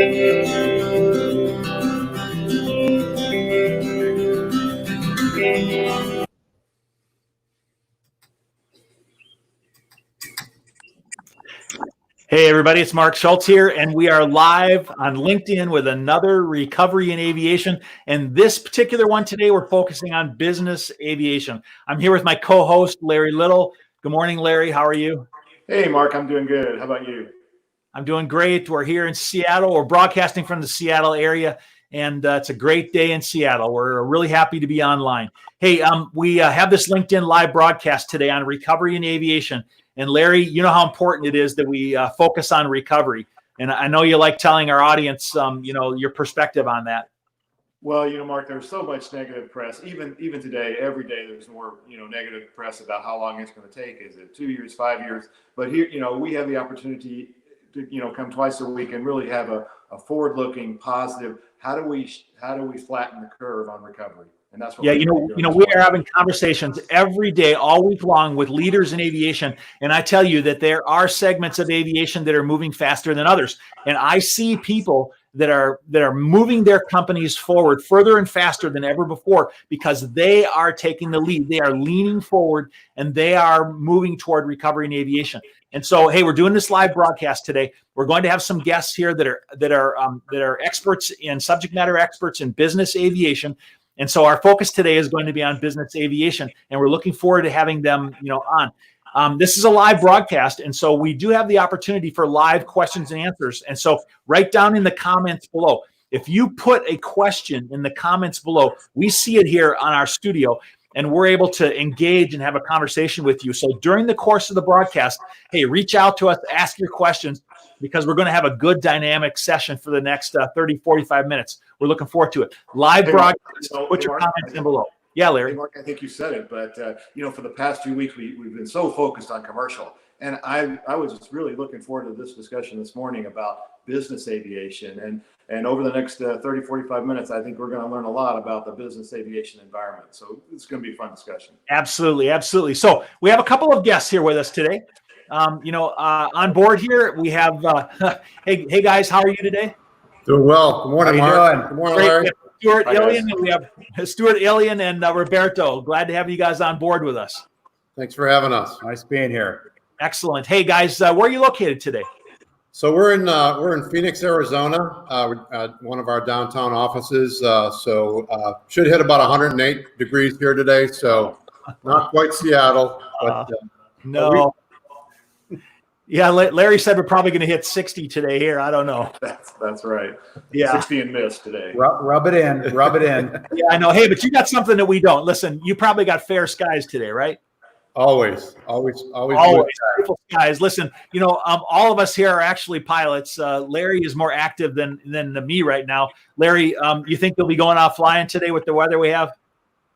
Hey everybody, it's Mark Schultz here, and we are live on LinkedIn with another Recovery in Aviation. And this particular one today, we're focusing on business aviation. I'm here with my co-host, Larry Little. Good morning, Larry. How are you? Hey, Mark. I'm doing good. How about you? I'm doing great. We're here in Seattle. We're broadcasting from the Seattle area, and it's a great day in Seattle. We're really happy to be online. Hey, we have this LinkedIn live broadcast today on Recovery in Aviation. And Larry, you know how important it is that we focus on recovery. And I know you like telling our audience, your perspective on that. Well, Mark, there's so much negative press. Even today, every day, there's more, negative press about how long it's going to take. Is it 2 years, 5 years? But here, we have the opportunity to, come twice a week and really have a forward-looking, positive. How do we flatten the curve on recovery? And that's what we are having conversations every day, all week long, with leaders in aviation. And I tell you that there are segments of aviation that are moving faster than others. And I see people that are moving their companies forward further and faster than ever before because they are taking the lead. They are leaning forward and they are moving toward recovery in aviation. And so, hey, we're doing this live broadcast today. We're going to have some guests here that are experts in subject matter experts in business aviation. And so our focus today is going to be on business aviation, and we're looking forward to having them, on. This is a live broadcast, and so we do have the opportunity for live questions and answers. And so write down in the comments below. If you put a question in the comments below, we see it here on our studio, and we're able to engage and have a conversation with you. So during the course of the broadcast, hey, reach out to us, ask your questions, because we're going to have a good dynamic session for the next 30, 45 minutes. We're looking forward to it. Live broadcast. Put your comments in below. Yeah, Larry. Hey, Mark, I think you said it, but for the past few weeks, we've been so focused on commercial. And I was just really looking forward to this discussion this morning about business aviation. And over the next 30, 45 minutes, I think we're going to learn a lot about the business aviation environment. So it's going to be a fun discussion. Absolutely. Absolutely. So we have a couple of guests here with us today. On board here, we have, hey guys, how are you today? Doing well. Good morning, Mark. Good morning, Larry. Stuart Alien, and we have Stuart Alien and Roberto. Glad to have you guys on board with us. Thanks for having us. Nice being here. Excellent. Hey guys, where are you located today? So we're in Phoenix, Arizona, one of our downtown offices. Should hit about 108 degrees here today. So not quite Seattle, but no. Yeah, Larry said we're probably going to hit 60 today here. I don't know. That's right. Yeah, 60 and mist today. Rub it in. Yeah, I know. Hey, but you got something that we don't. Listen, you probably got fair skies today, right? Always. Beautiful skies. Listen, all of us here are actually pilots. Larry is more active than me right now. Larry, you think you'll be going out flying today with the weather we have?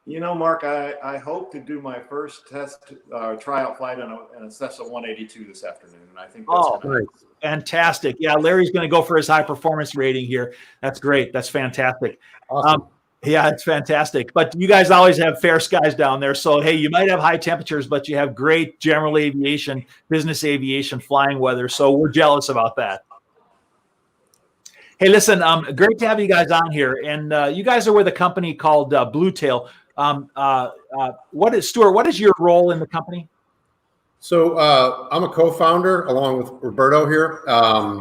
Mark, I hope to do my first test tryout flight on a Cessna 182 this afternoon, and I think that's great. Fantastic. Yeah, Larry's going to go for his high performance rating here. That's great. That's fantastic. Awesome. Yeah, it's fantastic. But you guys always have fair skies down there. So, hey, you might have high temperatures, but you have great general aviation, business aviation, flying weather. So we're jealous about that. Hey, listen, great to have you guys on here. And you guys are with a company called Bluetail. Stuart, what is your role in the company? So I'm a co-founder along with Roberto here.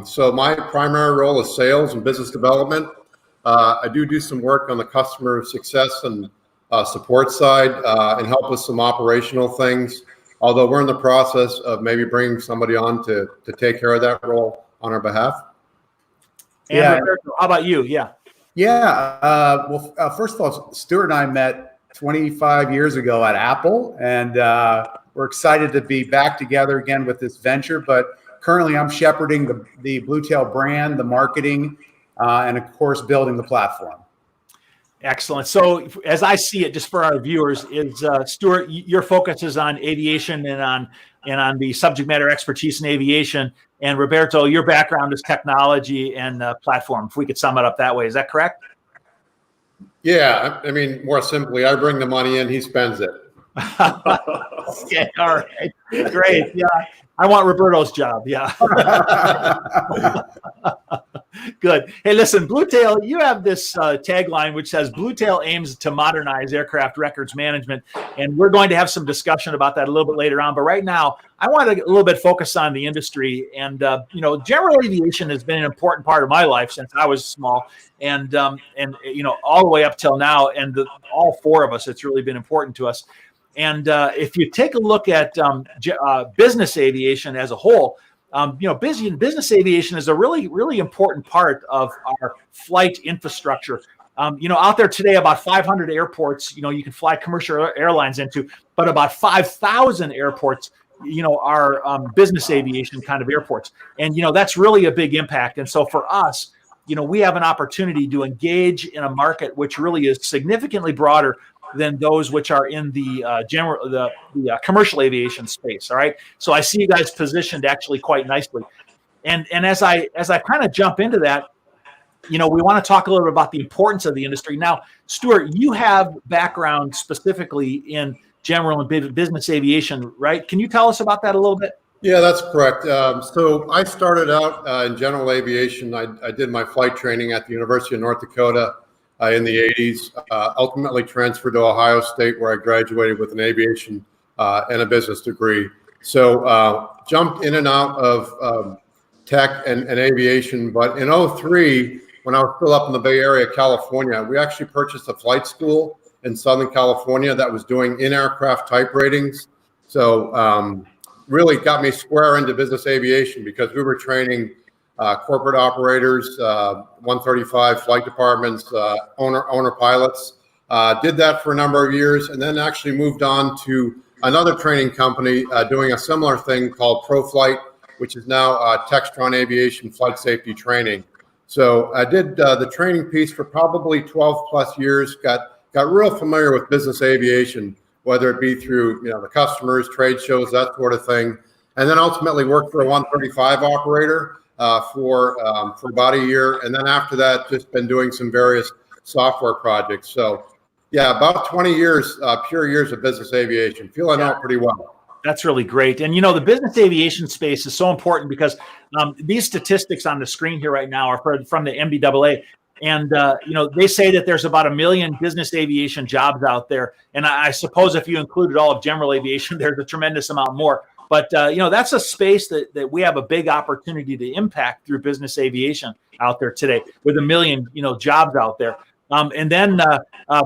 So my primary role is sales and business development. I do some work on the customer success and support side and help with some operational things, although we're in the process of maybe bringing somebody on to take care of that role on our behalf. And Roberto, how about you? Yeah. Well, first of all, Stuart and I met 25 years ago at Apple, and we're excited to be back together again with this venture. But currently, I'm shepherding the Bluetail brand, the marketing, and of course, building the platform. Excellent. So, as I see it, just for our viewers, is Stuart, your focus is on aviation and on the subject matter expertise in aviation, and Roberto, your background is technology and platform. If we could sum it up that way, is that correct? Yeah, I mean, more simply, I bring the money in, he spends it. Okay, all right, great. Yeah, I want Roberto's job. Yeah. Good. Hey, listen, Bluetail, you have this tagline which says Bluetail aims to modernize aircraft records management. And we're going to have some discussion about that a little bit later on. But right now, I want to a little bit focus on the industry. And, general aviation has been an important part of my life since I was small. And all the way up till now. And all four of us, it's really been important to us. And if you take a look at business aviation as a whole, business aviation is a really, really important part of our flight infrastructure. Out there today, about 500 airports, you can fly commercial airlines into, but about 5,000 airports, are business aviation kind of airports. And, that's really a big impact. And so for us, we have an opportunity to engage in a market which really is significantly broader than those which are in the commercial aviation space. All right. So I see you guys positioned actually quite nicely. And as I kind of jump into that, we want to talk a little bit about the importance of the industry. Now, Stuart, you have background specifically in general and business aviation, right? Can you tell us about that a little bit? Yeah, that's correct. So I started out in general aviation. I did my flight training at the University of North Dakota in the 80s, ultimately transferred to Ohio State, where I graduated with an aviation and a business degree. So jumped in and out of tech and aviation. But in 2003, when I was still up in the Bay Area, California, we actually purchased a flight school in Southern California that was doing in-aircraft type ratings. So really got me square into business aviation because we were training corporate operators, 135 flight departments, owner pilots. Did that for a number of years, and then actually moved on to another training company doing a similar thing called ProFlight, which is now Textron Aviation Flight Safety Training. So I did the training piece for probably 12 plus years. Got real familiar with business aviation, whether it be through the customers, trade shows, that sort of thing, and then ultimately worked for a 135 operator for about a year, and then after that, just been doing some various software projects. So, yeah, about 20 years, pure years of business aviation. Feel I know it pretty well. That's really great. And, the business aviation space is so important because these statistics on the screen here right now are from the MBAA. And, they say that there's about 1 million business aviation jobs out there. And I suppose if you included all of general aviation, there's a tremendous amount more. But, that's a space that we have a big opportunity to impact through business aviation out there today with 1 million, jobs out there. And then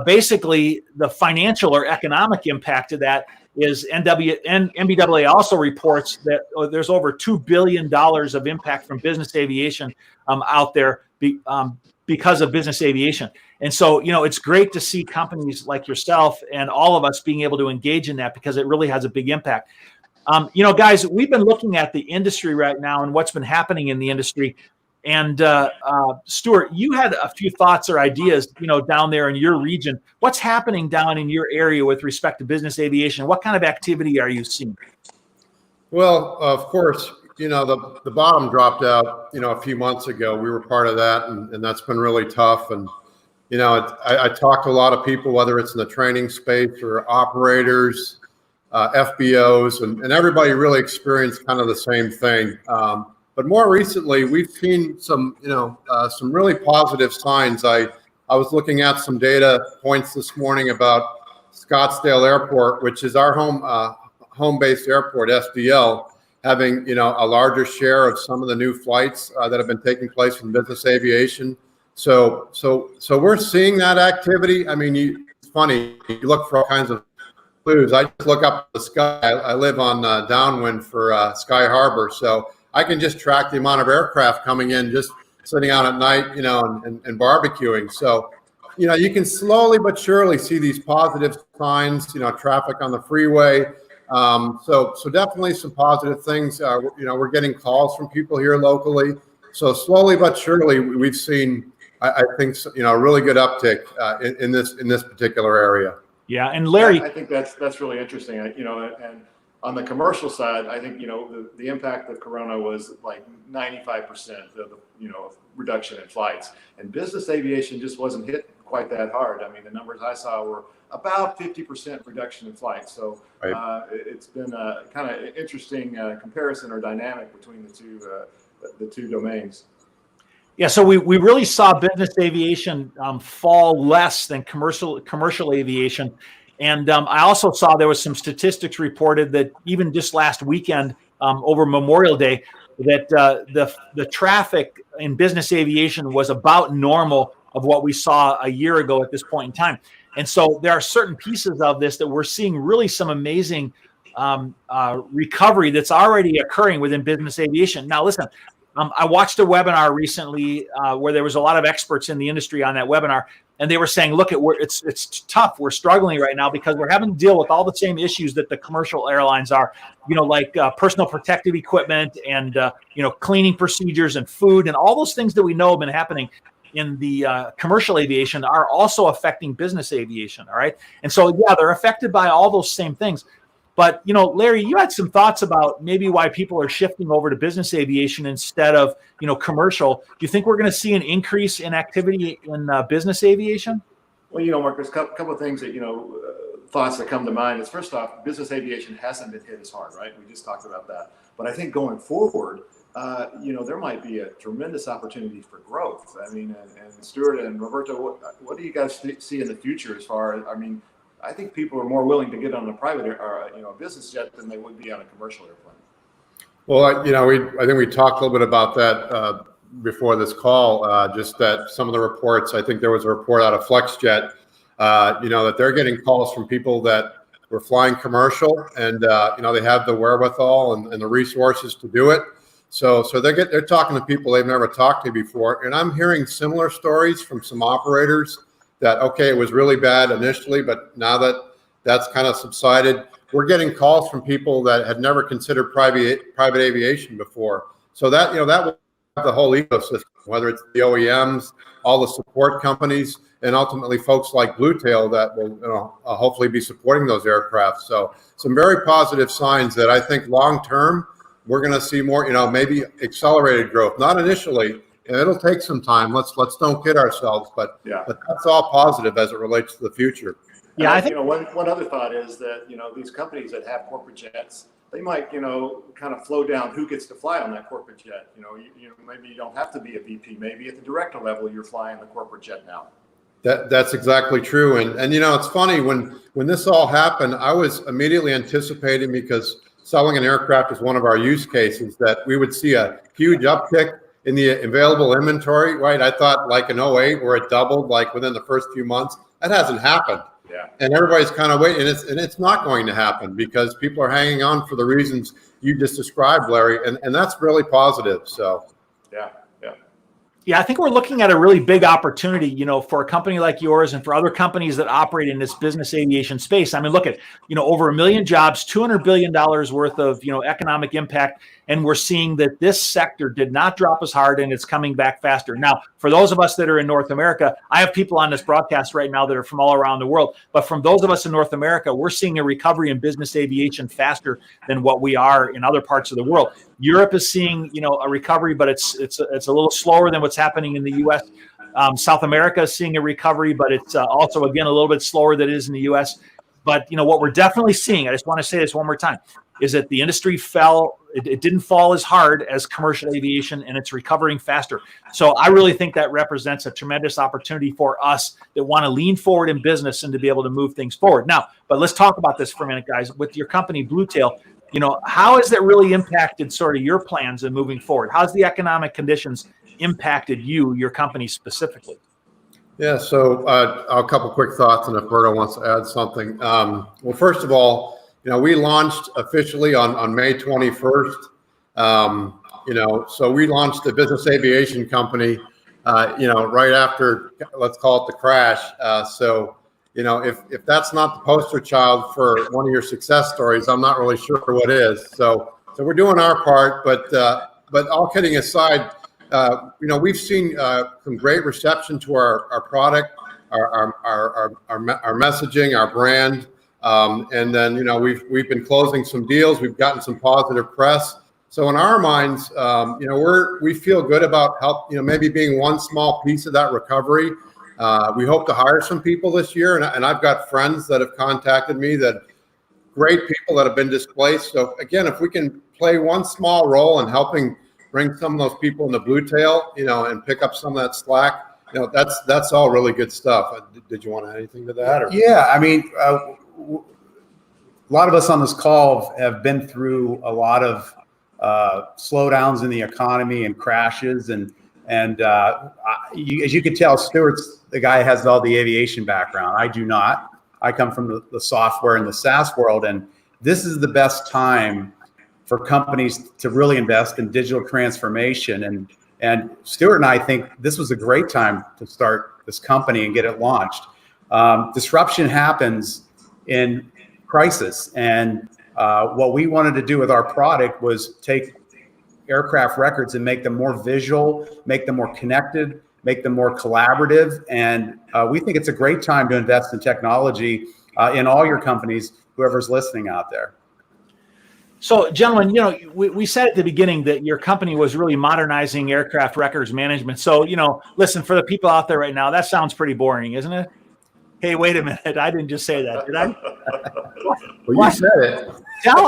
basically the financial or economic impact of that is MBAA also reports that there's over $2 billion of impact from business aviation out there because of business aviation. And so, it's great to see companies like yourself and all of us being able to engage in that because it really has a big impact. Guys, we've been looking at the industry right now and what's been happening in the industry. And Stuart, you had a few thoughts or ideas, down there in your region. What's happening down in your area with respect to business aviation? What kind of activity are you seeing? Well, of course, the bottom dropped out, a few months ago. We were part of that, and that's been really tough. And, I talked to a lot of people, whether it's in the training space or operators, FBOs, and everybody really experienced kind of the same thing. But more recently, we've seen some really positive signs. I was looking at some data points this morning about Scottsdale Airport, which is our home-based airport, SDL, having a larger share of some of the new flights that have been taking place in business aviation. So we're seeing that activity. I mean, it's funny. You look for all kinds of clues. I just look up at the sky. I live on downwind for Sky Harbor, so I can just track the amount of aircraft coming in, just sitting out at night, and barbecuing. So, you can slowly but surely see these positive signs. Traffic on the freeway. So definitely some positive things. We're getting calls from people here locally. So slowly but surely, we've seen, I think, a really good uptick in this particular area. Yeah, and Larry, I think that's really interesting. And on the commercial side, I think the impact of Corona was like 95% of the reduction in flights, and business aviation just wasn't hit quite that hard. I mean, the numbers I saw were about 50% reduction in flights. So right. It's been a kind of interesting comparison or dynamic between the two domains. Yeah, so we really saw business aviation fall less than commercial aviation, and I also saw there was some statistics reported that even just last weekend over Memorial Day that the traffic in business aviation was about normal of what we saw a year ago at this point in time. And so there are certain pieces of this that we're seeing really some amazing recovery that's already occurring within business aviation. Now, listen. I watched a webinar recently where there was a lot of experts in the industry on that webinar, and they were saying, "Look, it's tough. We're struggling right now because we're having to deal with all the same issues that the commercial airlines are. Like personal protective equipment and cleaning procedures and food and all those things that we know have been happening in the commercial aviation are also affecting business aviation. All right, and so yeah, they're affected by all those same things." But, Larry, you had some thoughts about maybe why people are shifting over to business aviation instead of, commercial. Do you think we're going to see an increase in activity in business aviation? Well, Mark, there's a couple of things that, thoughts that come to mind is, first off, business aviation hasn't been hit as hard, right? We just talked about that. But I think going forward, there might be a tremendous opportunity for growth. I mean, and Stuart and Roberto, what do you guys see in the future as far as, I think people are more willing to get on a private or a business jet than they would be on a commercial airplane. Well, I think we talked a little bit about that before this call. Just that some of the reports. I think there was a report out of FlexJet, that they're getting calls from people that were flying commercial, and they have the wherewithal and the resources to do it. So they're talking to people they've never talked to before, and I'm hearing similar stories from some operators. That, okay, it was really bad initially, but now that that's kind of subsided, we're getting calls from people that had never considered private aviation before. So that will have the whole ecosystem, whether it's the OEMs, all the support companies, and ultimately folks like Bluetail that will hopefully be supporting those aircraft. So some very positive signs that I think long term we're going to see more, maybe accelerated growth, not initially. And it'll take some time. Let's don't kid ourselves, but that's all positive as it relates to the future. Yeah, I think one other thought is that these companies that have corporate jets, they might kind of flow down who gets to fly on that corporate jet. Maybe you don't have to be a VP. Maybe at the director level you're flying the corporate jet now. That's exactly true. And it's funny when this all happened, I was immediately anticipating, because selling an aircraft is one of our use cases, that we would see a huge uptick in the available inventory, right? I thought like in 2008 where it doubled like within the first few months. That hasn't happened. Yeah. And everybody's kind of waiting, and it's not going to happen because people are hanging on for the reasons you just described, Larry, and that's really positive. So Yeah, I think we're looking at a really big opportunity, for a company like yours and for other companies that operate in this business aviation space. I mean, look at, over 1 million jobs, $200 billion worth of, economic impact. And we're seeing that this sector did not drop as hard and it's coming back faster. Now, for those of us that are in North America, I have people on this broadcast right now that are from all around the world. But from those of us in North America, we're seeing a recovery in business aviation faster than what we are in other parts of the world. Europe is seeing, a recovery, but it's a little slower than what's happening in the U.S. South America is seeing a recovery, but it's also, again, a little bit slower than it is in the U.S. But, what we're definitely seeing, I just want to say this one more time, is that the industry fell. It didn't fall as hard as commercial aviation, and it's recovering faster. So I really think that represents a tremendous opportunity for us that want to lean forward in business and to be able to move things forward. Now, but let's talk about this for a minute, guys. With your company, Bluetail, how has that really impacted sort of your plans and moving forward? How's the economic conditions impacted your company specifically? Yeah, so a couple quick thoughts, and if Berto wants to add something. Well, first of all, we launched officially on May 21st. So we launched the business aviation company, right after, let's call it the crash. So if that's not the poster child for one of your success stories, I'm not really sure what is. So we're doing our part, but all kidding aside, we've seen some great reception to our product, our messaging, our brand. And then, we've been closing some deals. We've gotten some positive press. So in our minds, we feel good about help, maybe being one small piece of that recovery. We hope to hire some people this year. And I've got friends that have contacted me, great people that have been displaced. So again, if we can play one small role in helping bring some of those people into Bluetail, and pick up some of that slack. That's all really good stuff. Did you want to add anything to that? Or? Yeah, I mean, a lot of us on this call have been through a lot of slowdowns in the economy and crashes, and as you can tell, Stuart's the guy who has all the aviation background. I do not. I come from the software and the SaaS world, and this is the best time for companies to really invest in digital transformation. And Stuart and I think this was a great time to start this company and get it launched. Disruption happens in crisis, and what we wanted to do with our product was take aircraft records and make them more visual, make them more connected, make them more collaborative. And we think it's a great time to invest in technology in all your companies, whoever's listening out there. So, gentlemen, we said at the beginning that your company was really modernizing aircraft records management. So, listen, for the people out there right now, that sounds pretty boring, isn't it? Hey, wait a minute. I didn't just say that, did I? Well, you said it. Tell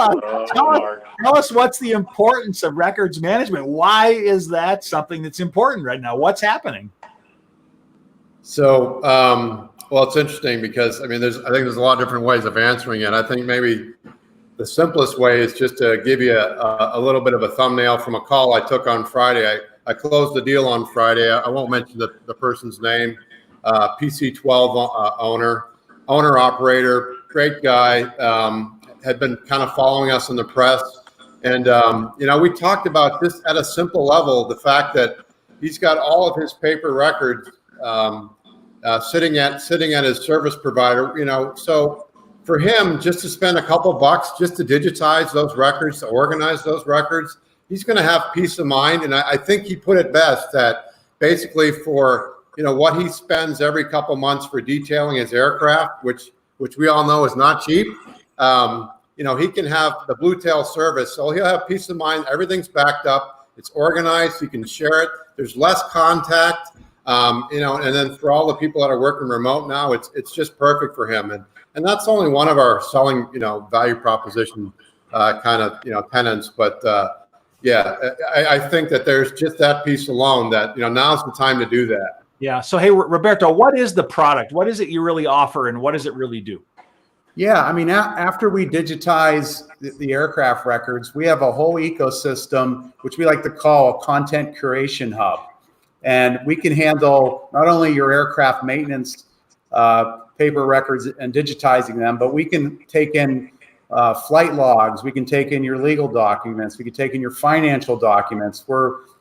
us what's the importance of records management. Why is that something that's important right now? What's happening? So, well, it's interesting because, I think there's a lot of different ways of answering it. I think maybe the simplest way is just to give you a little bit of a thumbnail from a call I took on Friday. I closed the deal on Friday. I won't mention the person's name. PC-12 owner operator, great guy, had been kind of following us in the press. And, we talked about this at a simple level, the fact that he's got all of his paper records sitting at his service provider, so for him, just to spend a couple bucks just to digitize those records, to organize those records, he's going to have peace of mind. And I think he put it best that basically for what he spends every couple months for detailing his aircraft, which we all know is not cheap. He can have the Bluetail service, so he'll have peace of mind. Everything's backed up. It's organized. You can share it. There's less contact. And then for all the people that are working remote now, it's just perfect for him. And that's only one of our selling, value proposition kind of, tenants. But I think that there's just that piece alone that, now's the time to do that. Yeah. So, hey, Roberto, what is the product? What is it you really offer, and what does it really do? Yeah, after we digitize the aircraft records, we have a whole ecosystem, which we like to call a content curation hub. And we can handle not only your aircraft maintenance paper records and digitizing them, but we can take in flight logs, we can take in your legal documents, we can take in your financial documents.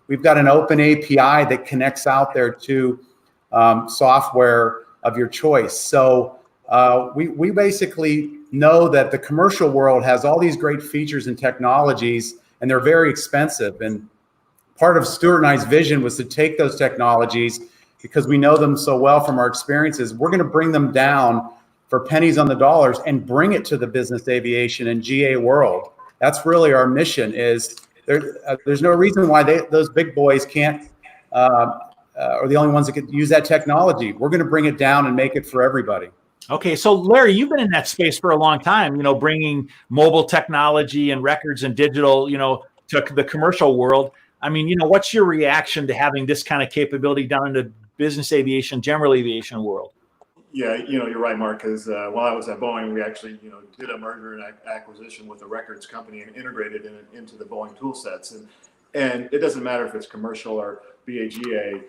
We've got an open API that connects out there to software of your choice. So we basically know that the commercial world has all these great features and technologies, and they're very expensive. And part of Stuart and I's vision was to take those technologies, because we know them so well from our experiences. We're going to bring them down for pennies on the dollars and bring it to the business aviation and GA world. That's really our mission. There's no reason why those big boys can't are the only ones that could use that technology. We're going to bring it down and make it for everybody. Okay, so Larry, you've been in that space for a long time. Bringing mobile technology and records and digital, to the commercial world. What's your reaction to having this kind of capability down in the business aviation, general aviation world? Yeah, you're right, Mark, because while I was at Boeing, we actually, did a merger and acquisition with a records company and integrated it into the Boeing tool sets. And it doesn't matter if it's commercial or BAGA,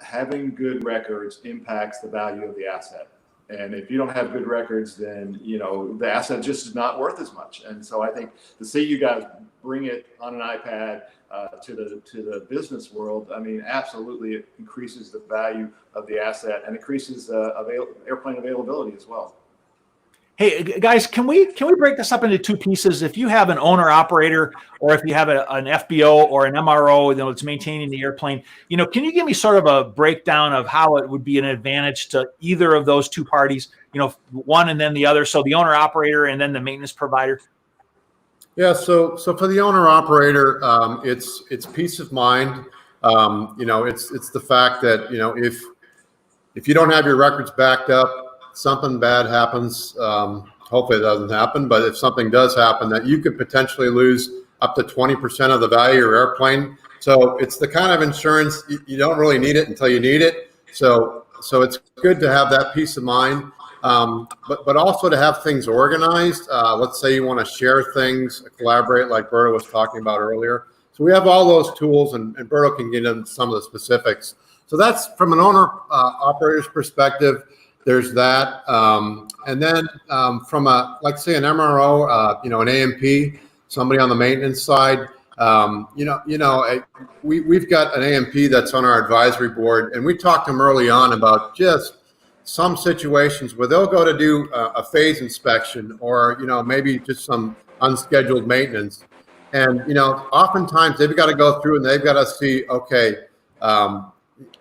having good records impacts the value of the asset. And if you don't have good records, then, the asset just is not worth as much. And so I think to see you guys bring it on an iPad to the business world, absolutely it increases the value of the asset and increases airplane availability as well. Hey guys, can we break this up into two pieces? If you have an owner operator, or if you have an FBO or an MRO that's maintaining the airplane, can you give me sort of a breakdown of how it would be an advantage to either of those two parties? One and then the other. So the owner operator and then the maintenance provider. Yeah. So for the owner operator, it's peace of mind. It's the fact that if you don't have your records backed up, something bad happens. Hopefully it doesn't happen, but if something does happen, that you could potentially lose up to 20% of the value of your airplane So it's the kind of insurance you don't really need it until you need it. So it's good to have that peace of mind, but also to have things organized. Let's say you want to share things, collaborate, like Berto was talking about earlier. So we have all those tools, and Berto can get into some of the specifics. So that's from an owner operator's perspective. There's that, and then from a, like say an MRO, an AMP, somebody on the maintenance side. We've got an AMP that's on our advisory board, and we talked to them early on about just some situations where they'll go to do a phase inspection, or maybe just some unscheduled maintenance, and oftentimes they've got to go through and they've got to see, okay,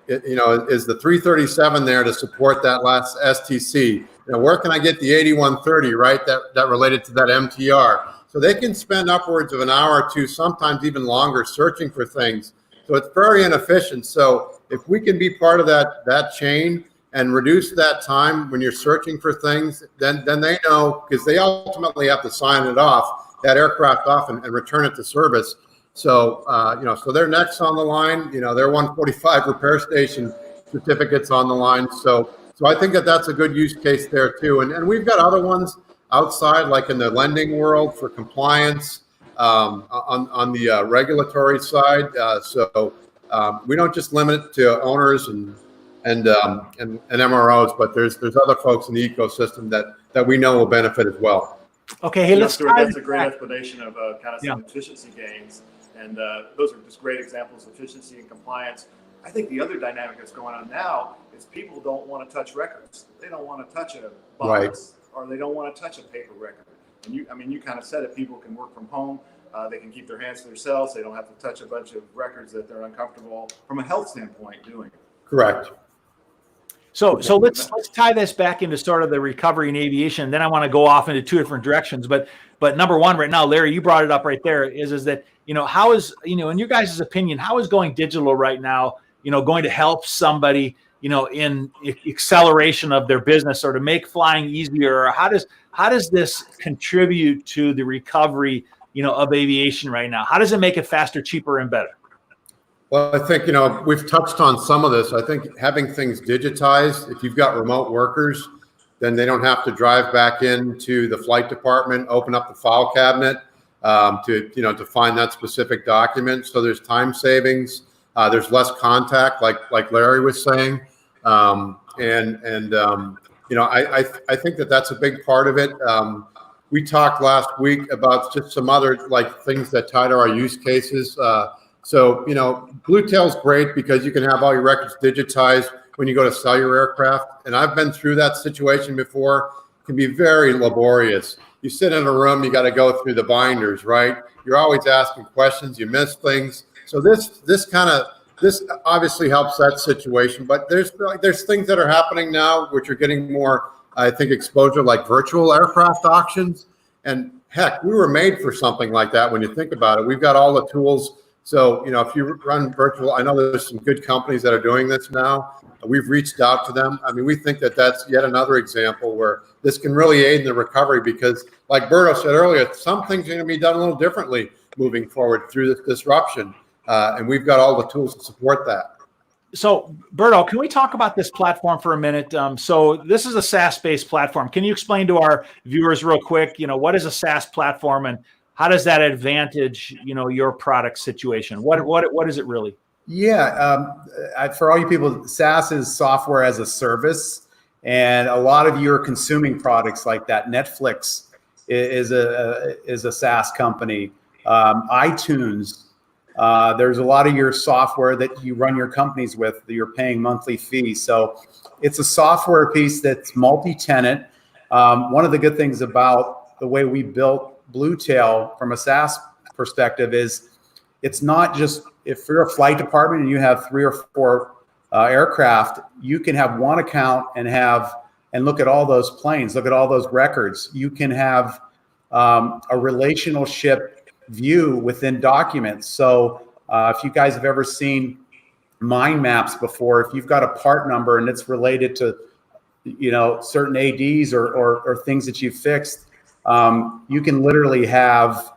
is the 337 there to support that last STC? Where can I get the 8130, right? That related to that MTR. So they can spend upwards of an hour or two, sometimes even longer, searching for things. So it's very inefficient. So if we can be part of that chain and reduce that time when you're searching for things, then they know, because they ultimately have to sign it off, that aircraft off, and return it to service. So so their next on the line, their 145 repair station certificates on the line. So I think that's a good use case there too. And we've got other ones outside, like in the lending world for compliance, on the regulatory side. So we don't just limit it to owners and MROs, but there's other folks in the ecosystem that we know will benefit as well. Okay, hey, let's. That's a great explanation of kind of some efficiency gains, and those are just great examples of efficiency and compliance. I think the other dynamic that's going on now is people don't want to touch records. They don't want to touch a box, right, or they don't want to touch a paper record. And you kind of said it. People can work from home. They can keep their hands to themselves. They don't have to touch a bunch of records that they're uncomfortable from a health standpoint doing. Correct. So let's tie this back into sort of the recovery in aviation. Then I want to go off into two different directions. But number one right now, Larry, you brought it up right there, is that, how is, in your guys' opinion, how is going digital right now, going to help somebody, in acceleration of their business, or to make flying easier? Or how does this contribute to the recovery, of aviation right now? How does it make it faster, cheaper, and better? Well, I think, we've touched on some of this. I think having things digitized, if you've got remote workers, then they don't have to drive back into the flight department, open up the file cabinet to find that specific document. So there's time savings. There's less contact, like Larry was saying. I think that that's a big part of it. We talked last week about just some other things that tie to our use cases. So, Bluetail's great because you can have all your records digitized when you go to sell your aircraft. And I've been through that situation before. It can be very laborious. You sit in a room, you got to go through the binders, right? You're always asking questions, you miss things. So this obviously helps that situation. But there's things that are happening now which are getting more, I think, exposure, like virtual aircraft auctions. And heck, we were made for something like that when you think about it. We've got all the tools. So, if you run virtual, I know there's some good companies that are doing this now. We've reached out to them. I mean, we think that that's yet another example where this can really aid in the recovery because, like Berto said earlier, some things are going to be done a little differently moving forward through this disruption. And we've got all the tools to support that. So, Berto, can we talk about this platform for a minute? So this is a SaaS-based platform. Can you explain to our viewers real quick, what is a SaaS platform and how does that advantage, your product situation? What is it really? Yeah, for all you people, SaaS is software as a service, and a lot of you are consuming products like that. Netflix is a SaaS company. iTunes. There's a lot of your software that you run your companies with that you're paying monthly fees. So it's a software piece that's multi-tenant. One of the good things about the way we built Bluetail from a SaaS perspective is it's not just, if you're a flight department and you have 3 or 4 aircraft, you can have one account and look at all those planes, look at all those records. You can have a relationship view within documents. So if you guys have ever seen mind maps before, if you've got a part number and it's related to certain ADs or things that you've fixed, you can literally have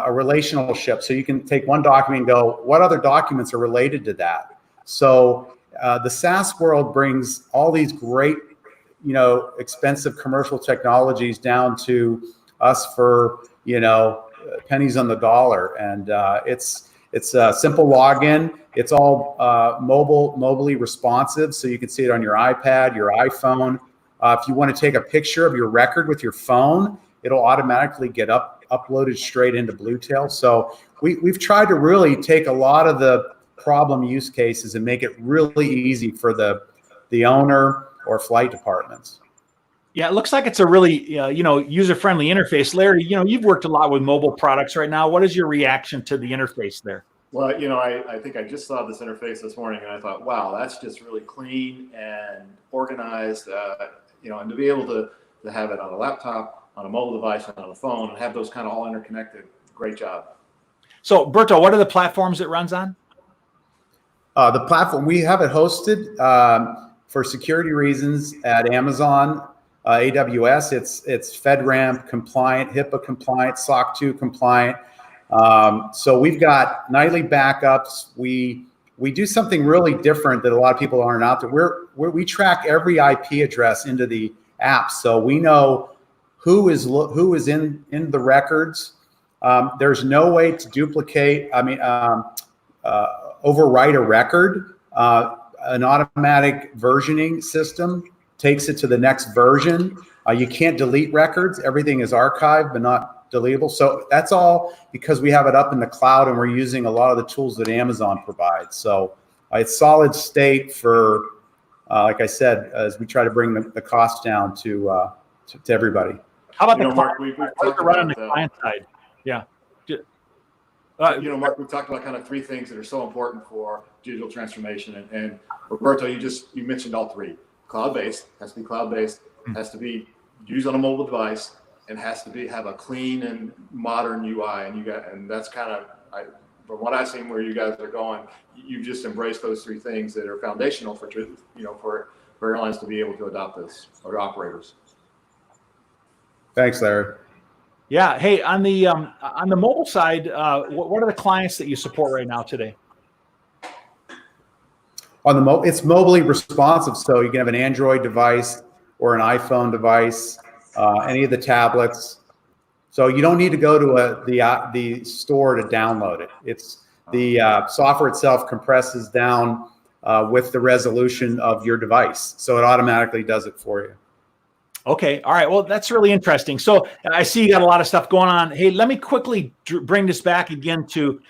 a relationship. So you can take one document and go, what other documents are related to that? So the SaaS world brings all these great, expensive commercial technologies down to us for, pennies on the dollar. And it's a simple login. It's all mobily responsive. So you can see it on your iPad, your iPhone. If you want to take a picture of your record with your phone, it'll automatically get uploaded straight into Bluetail. So we've tried to really take a lot of the problem use cases and make it really easy for the owner or flight departments. Yeah, it looks like it's a really user-friendly interface. Larry, you've worked a lot with mobile products right now. What is your reaction to the interface there? Well, I think I just saw this interface this morning, and I thought, wow, that's just really clean and organized. And to be able to have it on a laptop, on a mobile device, and on a phone, and have those kind of all interconnected, great job. So, Berto, what are the platforms it runs on? The platform, we have it hosted for security reasons at Amazon, AWS. It's FedRAMP compliant, HIPAA compliant, SOC 2 compliant. So we've got nightly backups. We do something really different that a lot of people aren't out there. We track every IP address into the app, so we know who is in the records. There's no way to duplicate. Overwrite a record. An automatic versioning system takes it to the next version. You can't delete records. Everything is archived but not deletable. So that's all because we have it up in the cloud and we're using a lot of the tools that Amazon provides. So it's solid state for, like I said, as we try to bring the cost down to everybody. How about the Mark, we've talked run on about the client side? Yeah. Mark, we've talked about kind of three things that are so important for digital transformation. And Roberto, you mentioned all three. Cloud-based, has to be cloud-based, has to be used on a mobile device, and has to have a clean and modern UI. And that's kind of, from what I've seen where you guys are going, you've just embraced those three things that are foundational for airlines to be able to adopt this, or operators. Thanks, Larry. Yeah. Hey, on the mobile side, what are the clients that you support right now today? It's mobilely responsive, so you can have an Android device or an iPhone device, any of the tablets. So you don't need to go to the store to download it. It's the software itself compresses down with the resolution of your device, so it automatically does it for you. Okay. All right. Well, that's really interesting. So I see you got a lot of stuff going on. Hey, let me quickly bring this back again to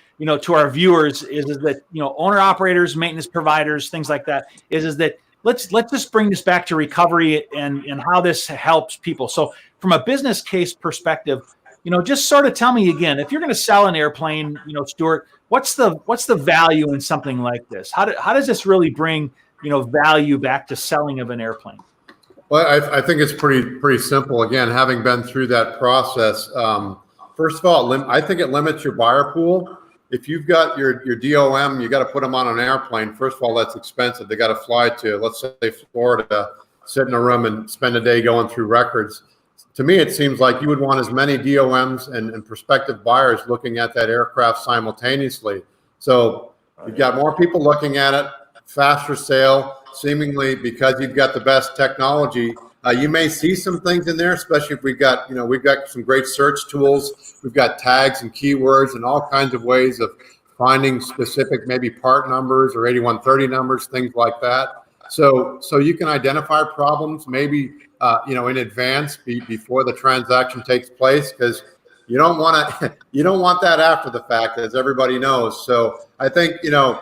our viewers is that, owner operators, maintenance providers, things like that is that let's just bring this back to recovery and how this helps people. So from a business case perspective, just sort of tell me again, if you're going to sell an airplane, Stuart, what's the value in something like this? How does this really bring, value back to selling of an airplane? Well, I think it's pretty simple. Again, having been through that process, first of all, I think it limits your buyer pool. If you've got your DOM, you got to put them on an airplane. First of all, that's expensive. They got to fly to, let's say, Florida, sit in a room and spend a day going through records. To me, it seems like you would want as many DOMs and prospective buyers looking at that aircraft simultaneously. So you've got more people looking at it, faster sale. Seemingly because you've got the best technology, you may see some things in there, especially if we've got some great search tools. We've got tags and keywords and all kinds of ways of finding specific maybe part numbers or 8130 numbers, things like that. So you can identify problems maybe in advance before the transaction takes place, because you don't want that after the fact, as everybody knows. So I think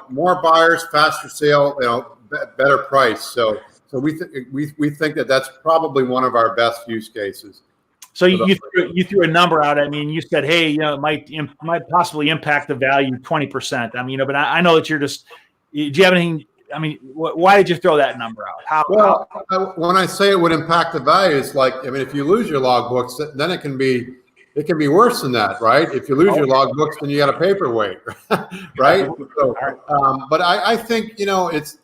more buyers, faster sale, better price. So we think that that's probably one of our best use cases. So you threw a number out. I mean, you said, hey, it might possibly impact the value 20%. I mean, but I know that you're just. Do you have anything? I mean, why did you throw that number out? When I say it would impact the value, it's like, if you lose your logbooks, then it can be worse than that, right? If you lose your logbooks, then you got a paperweight, right? So, but I think there's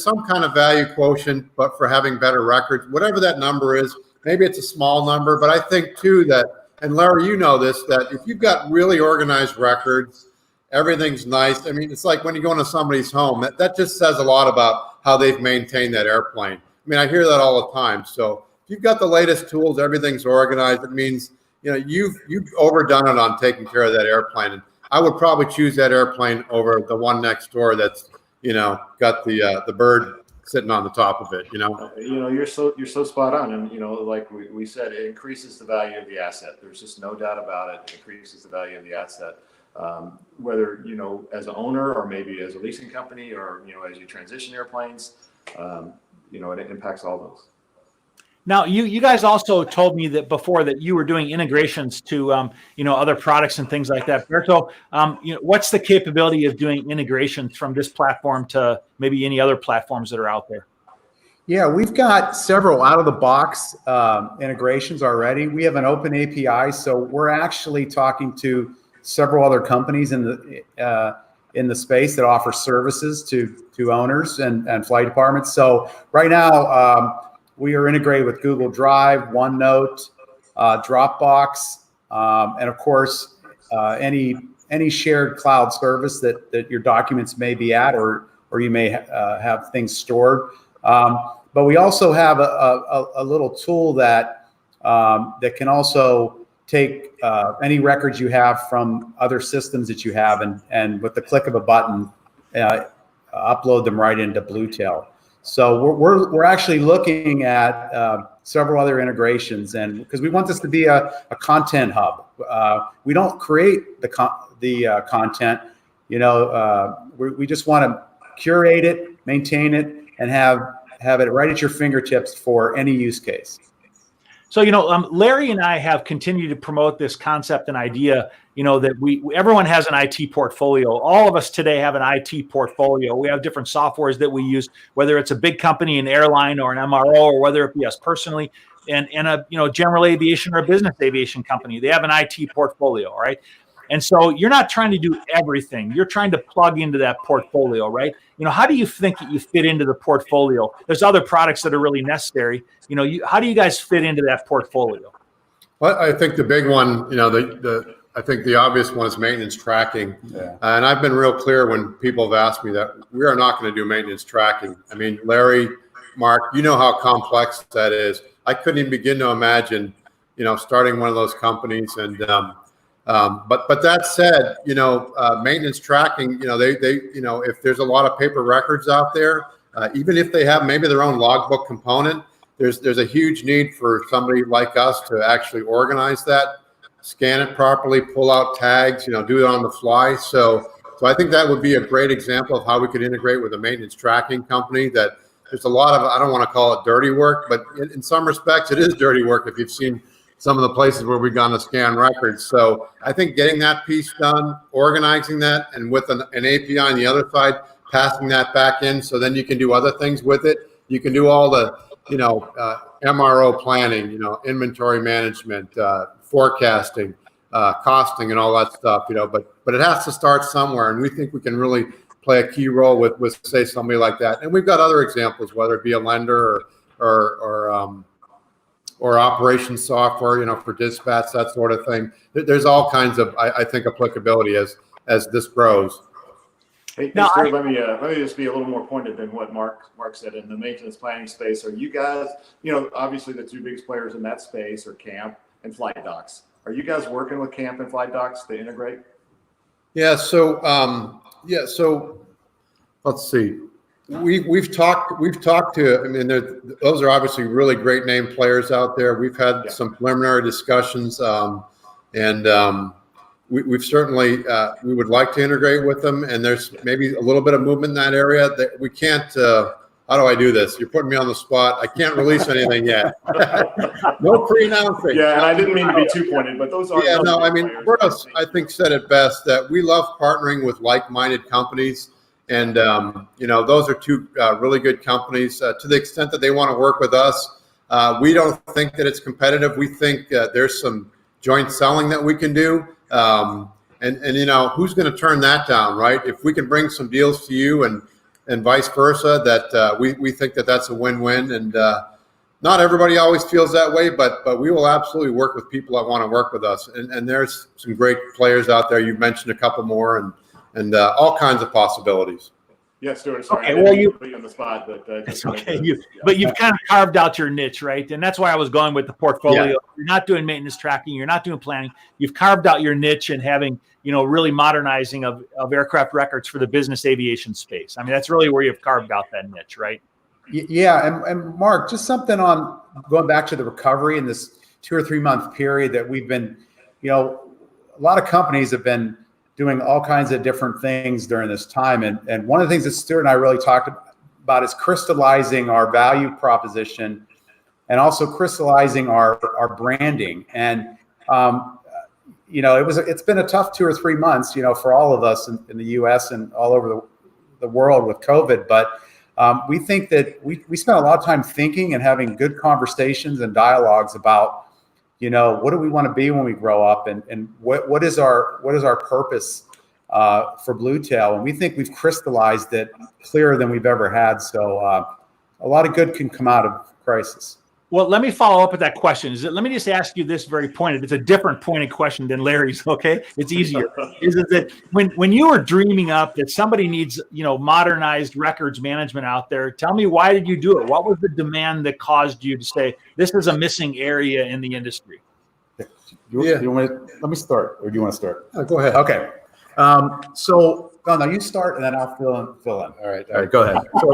some kind of value quotient, but for having better records, whatever that number is, maybe it's a small number, but I think too that and Larry, you know this, that if you've got really organized records, everything's nice. I mean, it's like when you go into somebody's home, that just says a lot about how they've maintained that airplane. I mean, I hear that all the time. So if you've got the latest tools, everything's organized, it means, you know, you've overdone it on taking care of that airplane. And I would probably choose that airplane over the one next door that's, you know, got the bird sitting on the top of it, you know. You're so spot on, and like we said, it increases the value of the asset. There's just no doubt about it. It increases the value of the asset, whether as an owner or maybe as a leasing company or as you transition airplanes. It impacts all those. Now, you guys also told me that before that you were doing integrations to other products and things like that. Berto, what's the capability of doing integrations from this platform to maybe any other platforms that are out there? Yeah, we've got several out-of-the-box integrations already. We have an open API, so we're actually talking to several other companies in the space that offer services to owners and flight departments. So right now, we are integrated with Google Drive, OneNote, Dropbox, and of course, any shared cloud service that your documents may be at, or you may have things stored. But we also have a little tool that can also take any records you have from other systems that you have, and with the click of a button, upload them right into Bluetail. So we're actually looking at several other integrations, and because we want this to be a content hub. We don't create the content, we just want to curate it, maintain it, and have it right at your fingertips for any use case. So, Larry and I have continued to promote this concept and idea, that everyone has an IT portfolio. All of us today have an IT portfolio. We have different softwares that we use, whether it's a big company, an airline or an MRO, or whether it be us personally and a, general aviation or a business aviation company. They have an IT portfolio, right? And so you're not trying to do everything. You're trying to plug into that portfolio, right? How do you think that you fit into the portfolio? There's other products that are really necessary. How do you guys fit into that portfolio? Well, I think the big one, I think the obvious one is maintenance tracking. Yeah. And I've been real clear when people have asked me that we are not going to do maintenance tracking. I mean, Larry, Mark, you know how complex that is. I couldn't even begin to imagine, starting one of those companies. And but that said, maintenance tracking, they if there's a lot of paper records out there, even if they have maybe their own logbook component, there's a huge need for somebody like us to actually organize that, scan it properly, pull out tags, do it on the fly. So I think that would be a great example of how we could integrate with a maintenance tracking company. That there's a lot of, I don't want to call it dirty work, but in some respects it is dirty work if you've seen some of the places where we've gone to scan records. So I think getting that piece done, organizing that, and with an API on the other side, passing that back in, so then you can do other things with it. You can do all the, MRO planning, inventory management, forecasting, costing, and all that stuff, but it has to start somewhere. And we think we can really play a key role with say, somebody like that. And we've got other examples, whether it be a lender or operations software, for dispatch, that sort of thing. There's all kinds of, I think, applicability as this grows. Hey, Stuart, let me just be a little more pointed than what Mark said. In the maintenance planning space, are you guys, obviously the two biggest players in that space are Camp and Flight Docs. Are you guys working with Camp and Flight Docs to integrate? Yeah. So let's see. We've talked to, I mean, those are obviously really great name players out there. We've had some preliminary discussions, and we've certainly, we would like to integrate with them. And there's maybe a little bit of movement in that area that we can't, how do I do this? You're putting me on the spot. I can't release anything yet. No pre-announcing. Yeah, and I didn't mean to be too pointed, but those are. Yeah, no, I mean, Bruce, I think, said it best, that we love partnering with like-minded companies. And, those are two really good companies. To the extent that they want to work with us, we don't think that it's competitive. We think there's some joint selling that we can do. And who's going to turn that down, right? If we can bring some deals to you and vice versa, that we think that that's a win-win. And not everybody always feels that way, but we will absolutely work with people that want to work with us. And there's some great players out there. You've mentioned a couple more, and all kinds of possibilities. Yeah, Stuart, sorry. Okay, I didn't well, mean you- to put you on the spot, but It's okay. But you've kind of carved out your niche, right? And that's why I was going with the portfolio. Yeah. You're not doing maintenance tracking. You're not doing planning. You've carved out your niche and having, really modernizing of aircraft records for the business aviation space. I mean, that's really where you've carved out that niche, right? Yeah, and Mark, just something on going back to the recovery in this 2 or 3 month period that we've been, a lot of companies have been doing all kinds of different things during this time. And one of the things that Stuart and I really talked about is crystallizing our value proposition and also crystallizing our branding. And, it's been a tough 2 or 3 months, for all of us in the US and all over the world with COVID. But we think that we spent a lot of time thinking and having good conversations and dialogues about, what do we want to be when we grow up, and what is our purpose for Bluetail? And we think we've crystallized it clearer than we've ever had. So a lot of good can come out of crisis. Well, let me follow up with that question. Let me just ask you this very pointed. It's a different pointed question than Larry's. Okay, it's easier. Is it that when you were dreaming up that somebody needs modernized records management out there? Tell me, why did you do it? What was the demand that caused you to say this is a missing area in the industry? Let me start, or do you want to start? Go ahead. Okay. No, you start, and then I'll fill in. All right. Go ahead. So,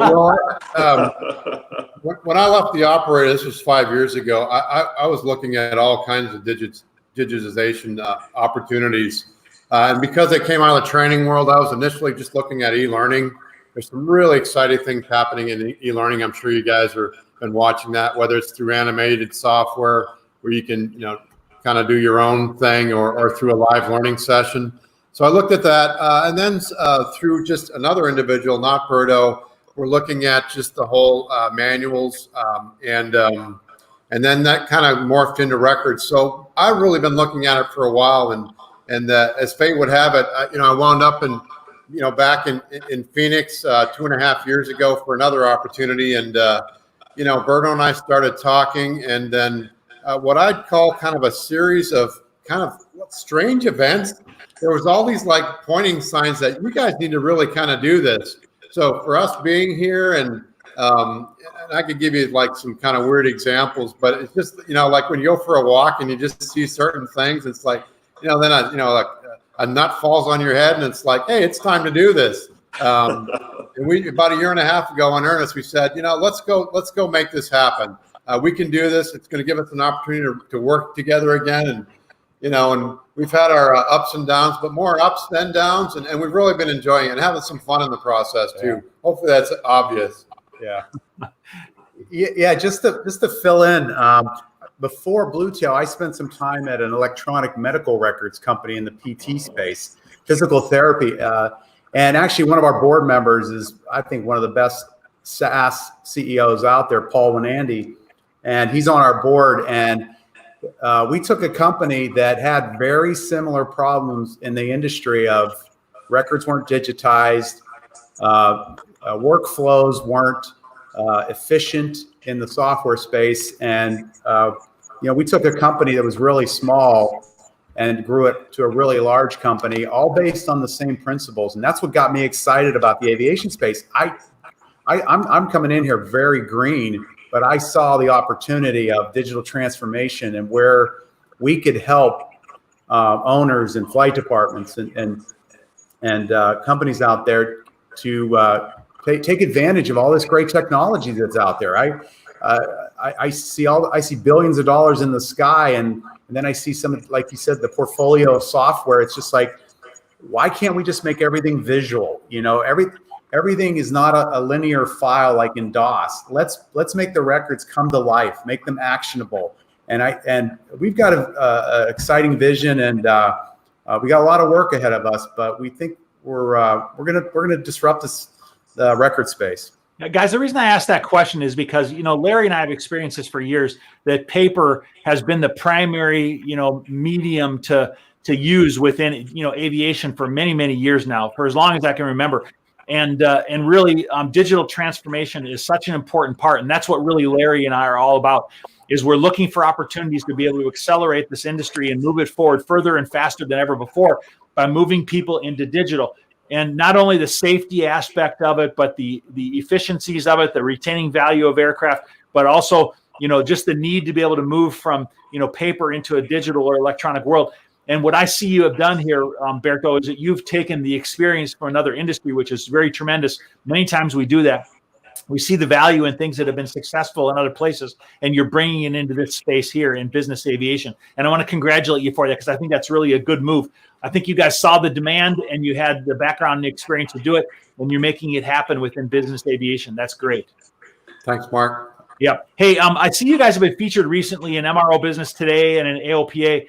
when I left the operator, this was 5 years ago, I was looking at all kinds of digitization opportunities. And because I came out of the training world, I was initially just looking at e-learning. There's some really exciting things happening in e-learning. I'm sure you guys have been watching that, whether it's through animated software where you can, kind of do your own thing, or through a live learning session. So I looked at that, and then through just another individual, not Berto, we're looking at just the whole manuals, and then that kind of morphed into records. So I've really been looking at it for a while, and as fate would have it, I wound up back in Phoenix 2.5 years ago for another opportunity, and Berto and I started talking, and then what I'd call kind of a series of kind of strange events. There was all these pointing signs that you guys need to really kind of do this. So for us being here, and I could give you some kind of weird examples, but it's just, when you go for a walk and you just see certain things, it's then a nut falls on your head and it's like, hey, it's time to do this. And we, about 1.5 years ago in earnest, we said, let's go make this happen. We can do this. It's going to give us an opportunity to work together again. And, and we've had our ups and downs, but more ups than downs. And we've really been enjoying it and having some fun in the process too. Yeah. Hopefully that's obvious. Yeah. Yeah. Just to fill in, before Bluetail, I spent some time at an electronic medical records company in the PT space, physical therapy. And actually one of our board members is, I think, one of the best SaaS CEOs out there, Paul Winandy, and he's on our board. And we took a company that had very similar problems in the industry of records weren't digitized, workflows weren't efficient in the software space. And, we took a company that was really small and grew it to a really large company, all based on the same principles. And that's what got me excited about the aviation space. I'm coming in here very green, but I saw the opportunity of digital transformation and where we could help owners and flight departments and companies out there to take advantage of all this great technology that's out there. I see billions of dollars in the sky, and then I see some, like you said, the portfolio of software. It's just like, why can't we just make everything visual? Everything is not a linear file like in DOS. Let's make the records come to life, make them actionable. And we've got a exciting vision, and we got a lot of work ahead of us. But we think we're gonna disrupt the record space. Now, guys, the reason I asked that question is because, Larry and I have experienced this for years, that paper has been the primary, medium to use within, aviation for many, many years now, for as long as I can remember. And really, digital transformation is such an important part. And that's what really Larry and I are all about, is we're looking for opportunities to be able to accelerate this industry and move it forward further and faster than ever before by moving people into digital. And not only the safety aspect of it, but the efficiencies of it, the retaining value of aircraft, but also, just the need to be able to move from, paper into a digital or electronic world. And what I see you have done here, Berto, is that you've taken the experience from another industry, which is very tremendous. Many times we do that. We see the value in things that have been successful in other places, and you're bringing it into this space here in business aviation. And I want to congratulate you for that, because I think that's really a good move. I think you guys saw the demand and you had the background and experience to do it, and you're making it happen within business aviation. That's great. Thanks, Mark. Yeah. Hey, I see you guys have been featured recently in MRO Business Today and in AOPA.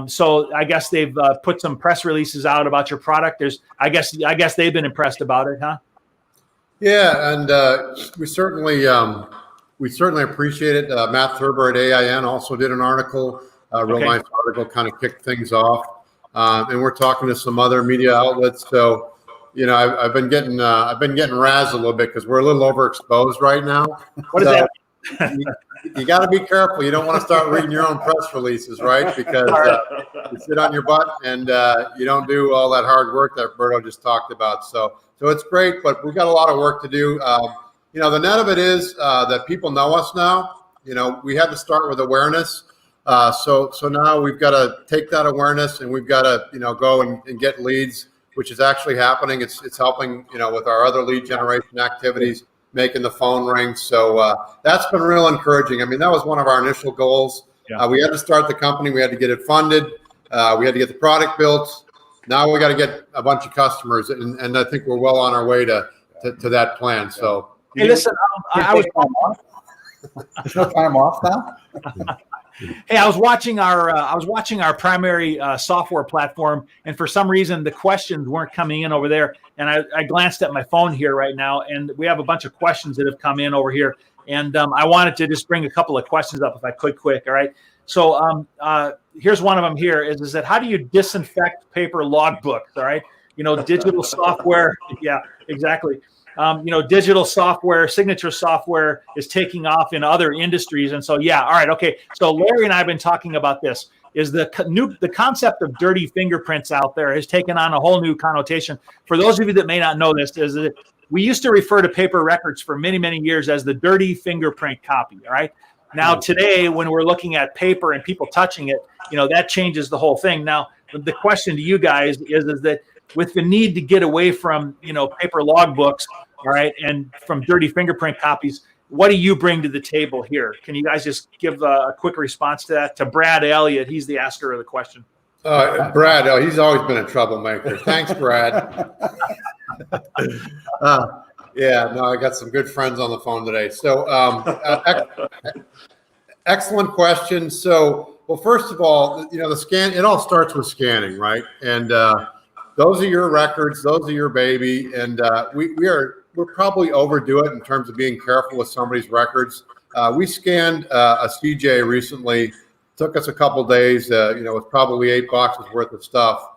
So I guess they've put some press releases out about your product. I guess they've been impressed about it, huh? Yeah, and we certainly appreciate it. Matt Thurber at AIN also did an article, real nice article, kind of kicked things off. And we're talking to some other media outlets. So, I've been getting razzed a little bit because we're a little overexposed right now. What is that? You got to be careful. You don't want to start reading your own press releases, right? Because you sit on your butt and you don't do all that hard work that Berto just talked about. So it's great, but we've got a lot of work to do. The net of it is that people know us now. We had to start with awareness. So now we've got to take that awareness and we've got to, go and get leads, which is actually happening. It's helping, with our other lead generation activities, making the phone ring. So that's been real encouraging. I mean, that was one of our initial goals. Yeah. We had to start the company. We had to get it funded. We had to get the product built. Now we got to get a bunch of customers. And I think we're well on our way to that plan. So, hey, listen, I was there's no time off now. Hey, I was watching our primary software platform, and for some reason the questions weren't coming in over there. And I glanced at my phone here right now, and we have a bunch of questions that have come in over here. And I wanted to just bring a couple of questions up if I could quick. All right. So here's one of them here is that how do you disinfect paper logbooks? All right. Digital software. Yeah, exactly. Digital software, signature software is taking off in other industries. And so, yeah. All right. Okay. So Larry and I have been talking about this. Is the concept of dirty fingerprints out there has taken on a whole new connotation. For those of you that may not know this, is that we used to refer to paper records for many, many years as the dirty fingerprint copy. All right. Now, today, when we're looking at paper and people touching it, that changes the whole thing. Now, the question to you guys is that with the need to get away from, paper logbooks, all right, and from dirty fingerprint copies, what do you bring to the table here? Can you guys just give a quick response to that? To Brad Elliott, he's the asker of the question. Brad, he's always been a troublemaker. Thanks, Brad. I got some good friends on the phone today. So, excellent question. So, well, first of all, the scan, it all starts with scanning, right? And those are your records, those are your baby, and we're probably overdo it in terms of being careful with somebody's records. We scanned a CJ recently. Took us a couple days. It was probably 8 boxes worth of stuff.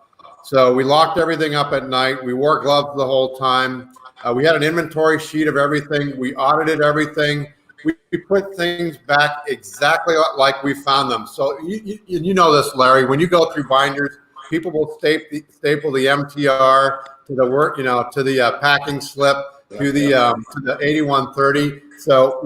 So we locked everything up at night. We wore gloves the whole time. We had an inventory sheet of everything. We audited everything. We put things back exactly like we found them. So you know this, Larry. When you go through binders, people will staple the MTR to the work, to the packing slip, to the 8130. So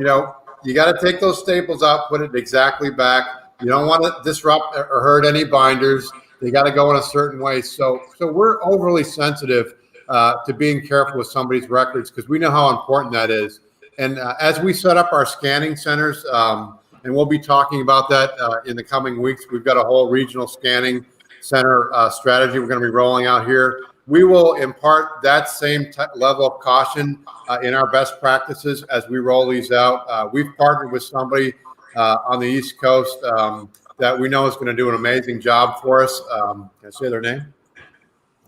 you got to take those staples out, put it exactly back. You don't want to disrupt or hurt any binders. They got to go in a certain way. So we're overly sensitive to being careful with somebody's records because we know how important that is. And as we set up our scanning centers, and we'll be talking about that in the coming weeks, we've got a whole regional scanning center strategy we're going to be rolling out here. We will impart that same level of caution in our best practices as we roll these out. We've partnered with somebody on the East Coast that we know is going to do an amazing job for us. Can I say their name?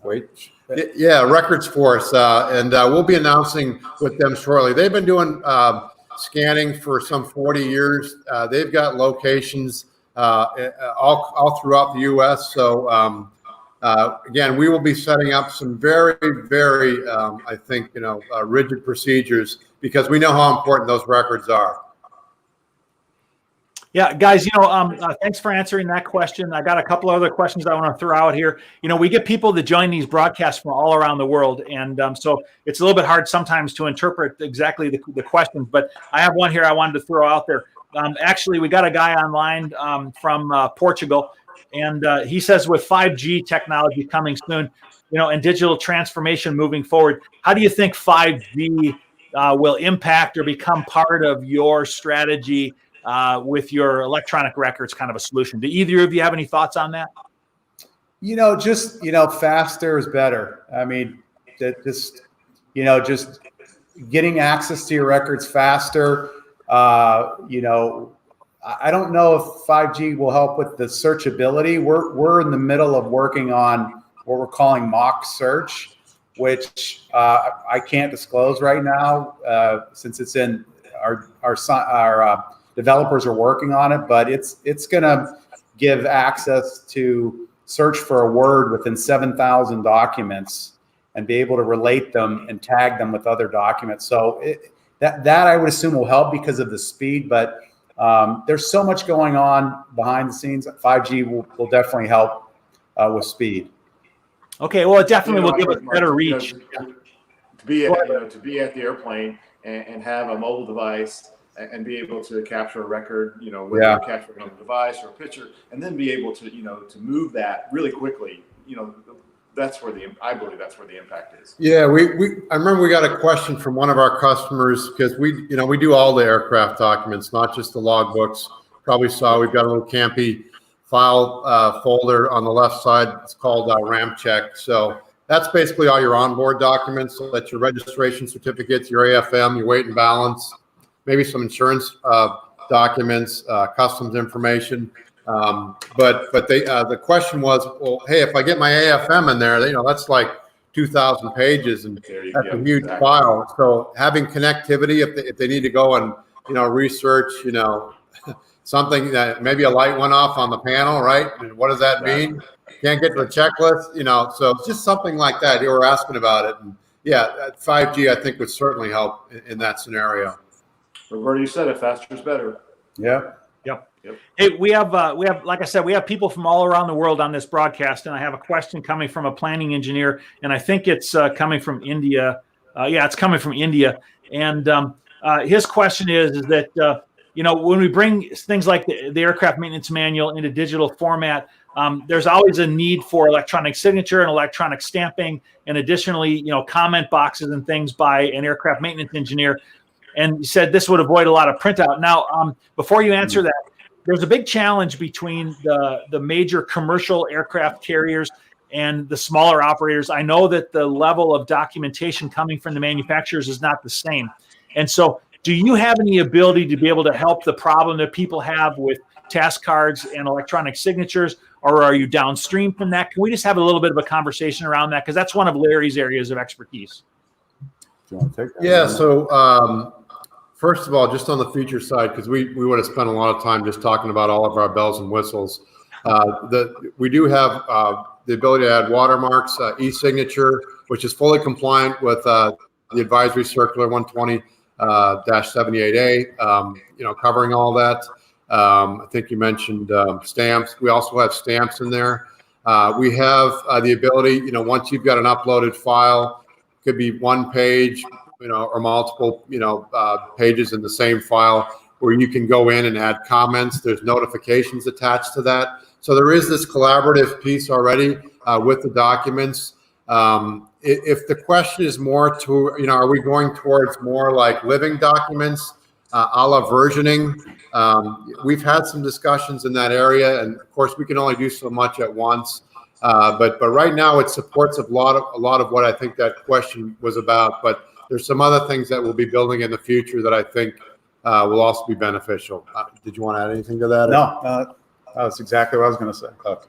Wait. Yeah, Records Force. And we'll be announcing with them shortly. They've been doing scanning for some 40 years. They've got locations all throughout the U.S. So again, we will be setting up some very, very, I think, rigid procedures because we know how important those records are. Yeah, guys, thanks for answering that question. I got a couple other questions I want to throw out here. We get people that join these broadcasts from all around the world. And so it's a little bit hard sometimes to interpret exactly the questions, but I have one here I wanted to throw out there. Actually, we got a guy online from Portugal, and he says with 5G technology coming soon, and digital transformation moving forward, how do you think 5G will impact or become part of your strategy with your electronic records kind of a solution? Do either of you have any thoughts on that? Faster is better. I mean, just getting access to your records faster. I don't know if 5G will help with the searchability. We're in the middle of working on what we're calling mock search, which I can't disclose right now since it's in our developers are working on it, but it's going to give access to search for a word within 7,000 documents and be able to relate them and tag them with other documents. So that I would assume will help because of the speed, but there's so much going on behind the scenes. 5G will definitely help with speed. Okay, well, it definitely will give us better reach. To be at the airplane and have a mobile device and be able to capture a record, whether you're capturing on a device or a picture, and then be able to, to move that really quickly, that's where I believe that's where the impact is. Yeah, I remember we got a question from one of our customers because we do all the aircraft documents, not just the logbooks. Probably saw we've got a little Campy file folder on the left side. It's called RAM check. So that's basically all your onboard documents. So that's your registration certificates, your AFM, your weight and balance, maybe some insurance documents, customs information. But the question was, well, hey, if I get my AFM in there, that's like 2,000 pages, and that's a huge file. So having connectivity, if they need to go and research, something that maybe a light went off on the panel, right? And what does that mean? Can't get to the checklist, so it's just something like that. You were asking about it, and 5G I think would certainly help in that scenario. Roberto, you said it, faster is better. Yeah. Yep. Hey, we have, like I said, we have people from all around the world on this broadcast, and I have a question coming from a planning engineer, and I think it's coming from India. It's coming from India, and his question is that when we bring things like the aircraft maintenance manual into digital format, there's always a need for electronic signature and electronic stamping, and additionally, comment boxes and things by an aircraft maintenance engineer. And you said this would avoid a lot of printout. Now, before you answer that, there's a big challenge between the major commercial aircraft carriers and the smaller operators. I know that the level of documentation coming from the manufacturers is not the same. And so do you have any ability to be able to help the problem that people have with task cards and electronic signatures, or are you downstream from that? Can we just have a little bit of a conversation around that? Because that's one of Larry's areas of expertise. Do you want to take that? Yeah, so first of all, just on the feature side, because we would have spent a lot of time just talking about all of our bells and whistles. We do have the ability to add watermarks, e-signature, which is fully compliant with the Advisory Circular 120-78A, covering all that. I think you mentioned stamps. We also have stamps in there. We have the ability, once you've got an uploaded file, could be one page, or multiple, pages in the same file, where you can go in and add comments. There's notifications attached to that. So there is this collaborative piece already with the documents. If the question is more to, are we going towards more like living documents, a la versioning? We've had some discussions in that area, and of course we can only do so much at once. But right now it supports a lot of what I think that question was about. But there's some other things that we'll be building in the future that I think will also be beneficial. Did you want to add anything to that? No, that's exactly what I was going to say. Okay.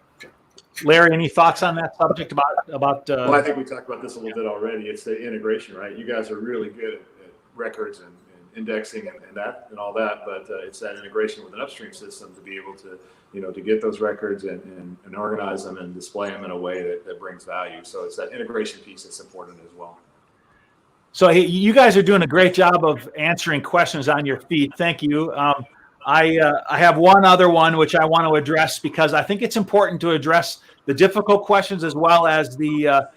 Larry, any thoughts on that subject about? Well, I think we talked about this a little bit already. It's the integration, right? You guys are really good at records and indexing and all that, but it's that integration with an upstream system to be able to, to get those records and organize them and display them in a way that brings value. So it's that integration piece that's important as well. So hey, you guys are doing a great job of answering questions on your feet. Thank you. I have one other one which I want to address, because I think it's important to address the difficult questions as well as the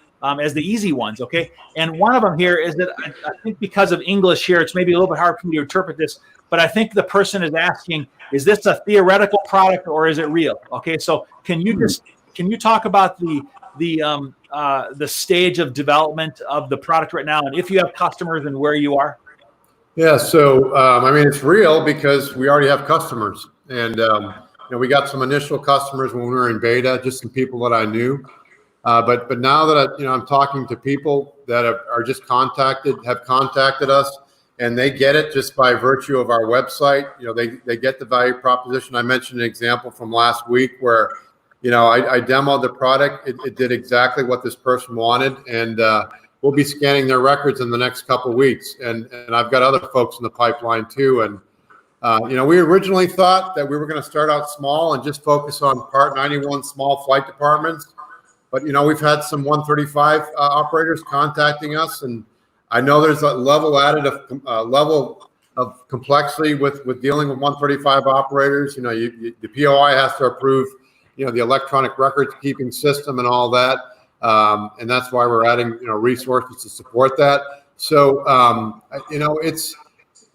easy ones. Okay, and one of them here is that I think because of English here, it's maybe a little bit hard for me to interpret this, but I think the person is asking, is this a theoretical product or is it real? Okay, so can you talk about the stage of development of the product right now, and if you have customers and where you are? Yeah, so I mean, it's real because we already have customers, and we got some initial customers when we were in beta, just some people that I knew. But now that I'm talking to people that are just have contacted us, and they get it just by virtue of our website. They get the value proposition. I mentioned an example from last week where, I demoed the product. It did exactly what this person wanted, and we'll be scanning their records in the next couple of weeks. And I've got other folks in the pipeline too. And we originally thought that we were going to start out small and just focus on Part 91 small flight departments. But, we've had some 135 operators contacting us, and I know there's a level of complexity with dealing with 135 operators. The POI has to approve, the electronic records keeping system and all that. And that's why we're adding, resources to support that. So,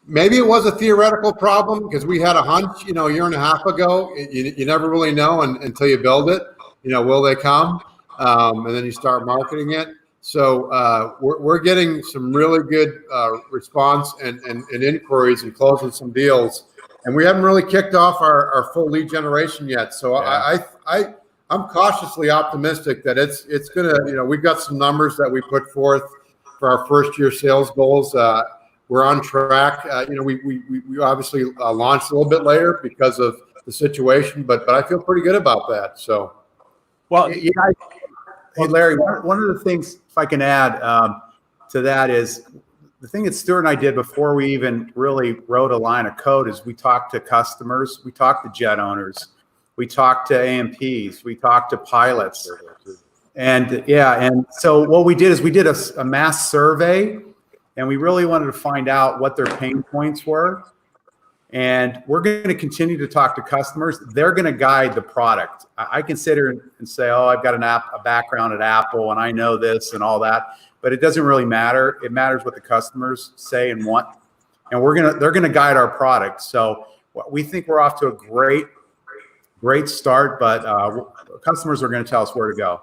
maybe it was a theoretical problem because we had a hunch, a year and a half ago. You never really know until you build it. Will they come? And then you start marketing it. So we're getting some really good response and inquiries and closing some deals. And we haven't really kicked off our full lead generation yet. So yeah. I'm cautiously optimistic that it's gonna, we've got some numbers that we put forth for our first year sales goals. We're on track. We obviously launched a little bit later because of the situation, but I feel pretty good about that. So, well, hey Larry, one of the things, if I can add to that, is the thing that Stuart and I did before we even really wrote a line of code is we talked to customers, we talked to jet owners, we talked to AMPs, we talked to pilots, and so what we did is we did a mass survey, and we really wanted to find out what their pain points were. And we're going to continue to talk to customers. They're going to guide the product. I can sit here and say, oh, I've got a background at Apple and I know this and all that, but it doesn't really matter. It matters what the customers say and want. And they're going to guide our product. So we think we're off to a great start, but customers are going to tell us where to go.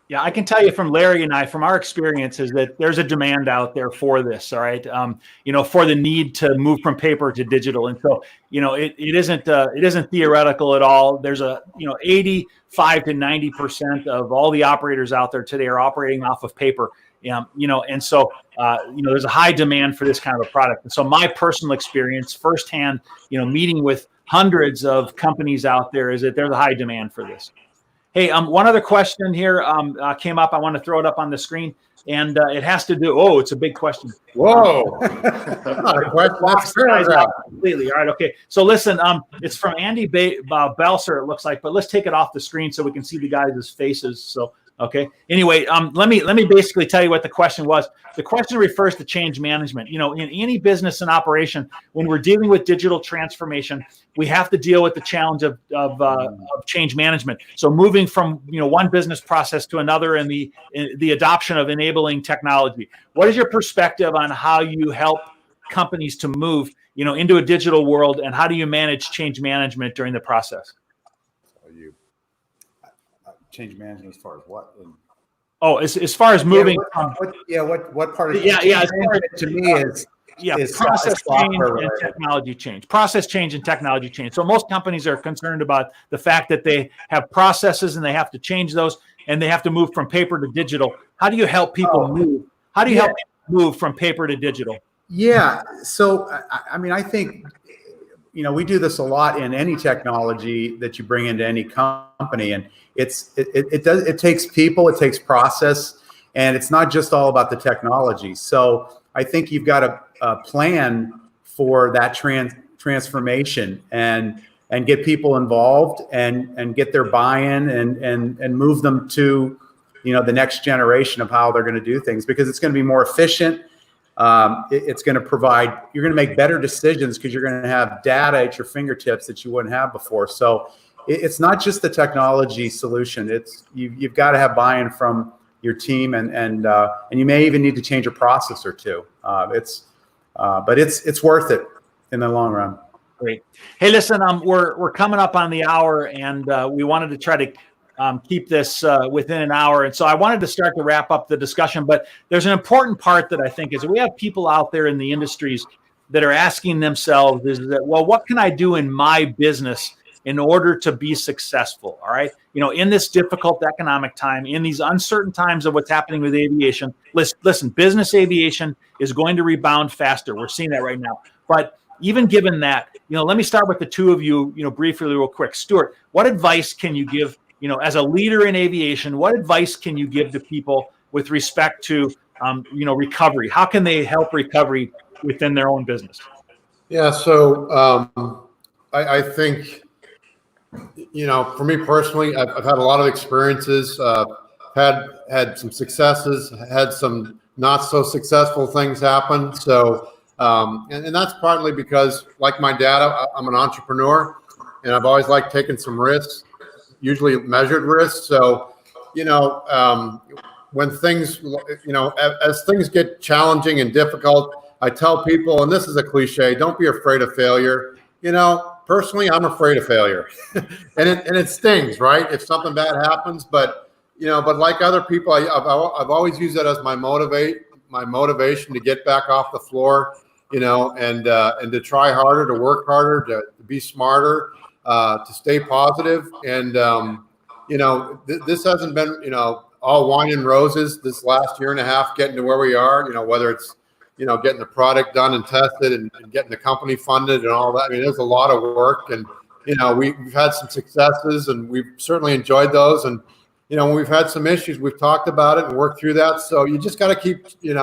Yeah, I can tell you from Larry and I, from our experiences, that there's a demand out there for this. All right, for the need to move from paper to digital, and so it isn't theoretical at all. There's 85 to 90% of all the operators out there today are operating off of paper. And so there's a high demand for this kind of a product. And so my personal experience, firsthand, meeting with hundreds of companies out there, is that there's a high demand for this. Hey, one other question here came up. I want to throw it up on the screen, and it has to do. Oh, it's a big question. Whoa! Completely. All right. Okay. So listen, it's from Andy Belser. It looks like, but let's take it off the screen so we can see the guys' faces. So. Okay. Anyway, let me basically tell you what the question was. The question refers to change management. In any business and operation, when we're dealing with digital transformation, we have to deal with the challenge of change management. So moving from one business process to another, and the adoption of enabling technology. What is your perspective on how you help companies to move into a digital world, and how do you manage change management during the process? Change management as far as what? Oh, as far as moving. What part of to me is process change and technology change. Process change and technology change. So most companies are concerned about the fact that they have processes and they have to change those, and they have to move from paper to digital. How do you help people move? How do you help people move from paper to digital? Yeah. So I think we do this a lot in any technology that you bring into any company, and it takes people, it takes process, and it's not just all about the technology. So I think you've got to plan for that transformation and get people involved and get their buy-in and move them to, the next generation of how they're going to do things, because it's going to be more efficient. It's going to provide, you're going to make better decisions because you're going to have data at your fingertips that you wouldn't have before. So it's not just the technology solution. It's you've got to have buy-in from your team, and you may even need to change a process or two. But it's worth it in the long run. Great. Hey, listen, we're coming up on the hour, and we wanted to try to keep this within an hour. And so I wanted to start to wrap up the discussion, but there's an important part that I think is that we have people out there in the industries that are asking themselves is that, well, what can I do in my business in order to be successful? All right. In this difficult economic time, in these uncertain times of what's happening with aviation, listen, business aviation is going to rebound faster. We're seeing that right now. But even given that, let me start with the two of you, briefly, real quick. Stuart, what advice can you give, as a leader in aviation, what advice can you give to people with respect to, recovery? How can they help recovery within their own business? Yeah. So I think, for me personally, I've had a lot of experiences, had some successes, had some not so successful things happen. So, and that's partly because, like my dad, I'm an entrepreneur, and I've always liked taking some risks, usually measured risks. So, when things, as things get challenging and difficult, I tell people, and this is a cliche, don't be afraid of failure. Personally, I'm afraid of failure, and it stings, right? If something bad happens, but like other people, I've always used that as my motivation to get back off the floor, and to try harder, to work harder, to be smarter, to stay positive. And, this hasn't been, all wine and roses this last year and a half, getting to where we are, whether it's, getting the product done and tested and getting the company funded and all that. I mean, there's a lot of work, and, we've had some successes, and we've certainly enjoyed those. And, when we've had some issues, we've talked about it and worked through that. So you just got to keep, you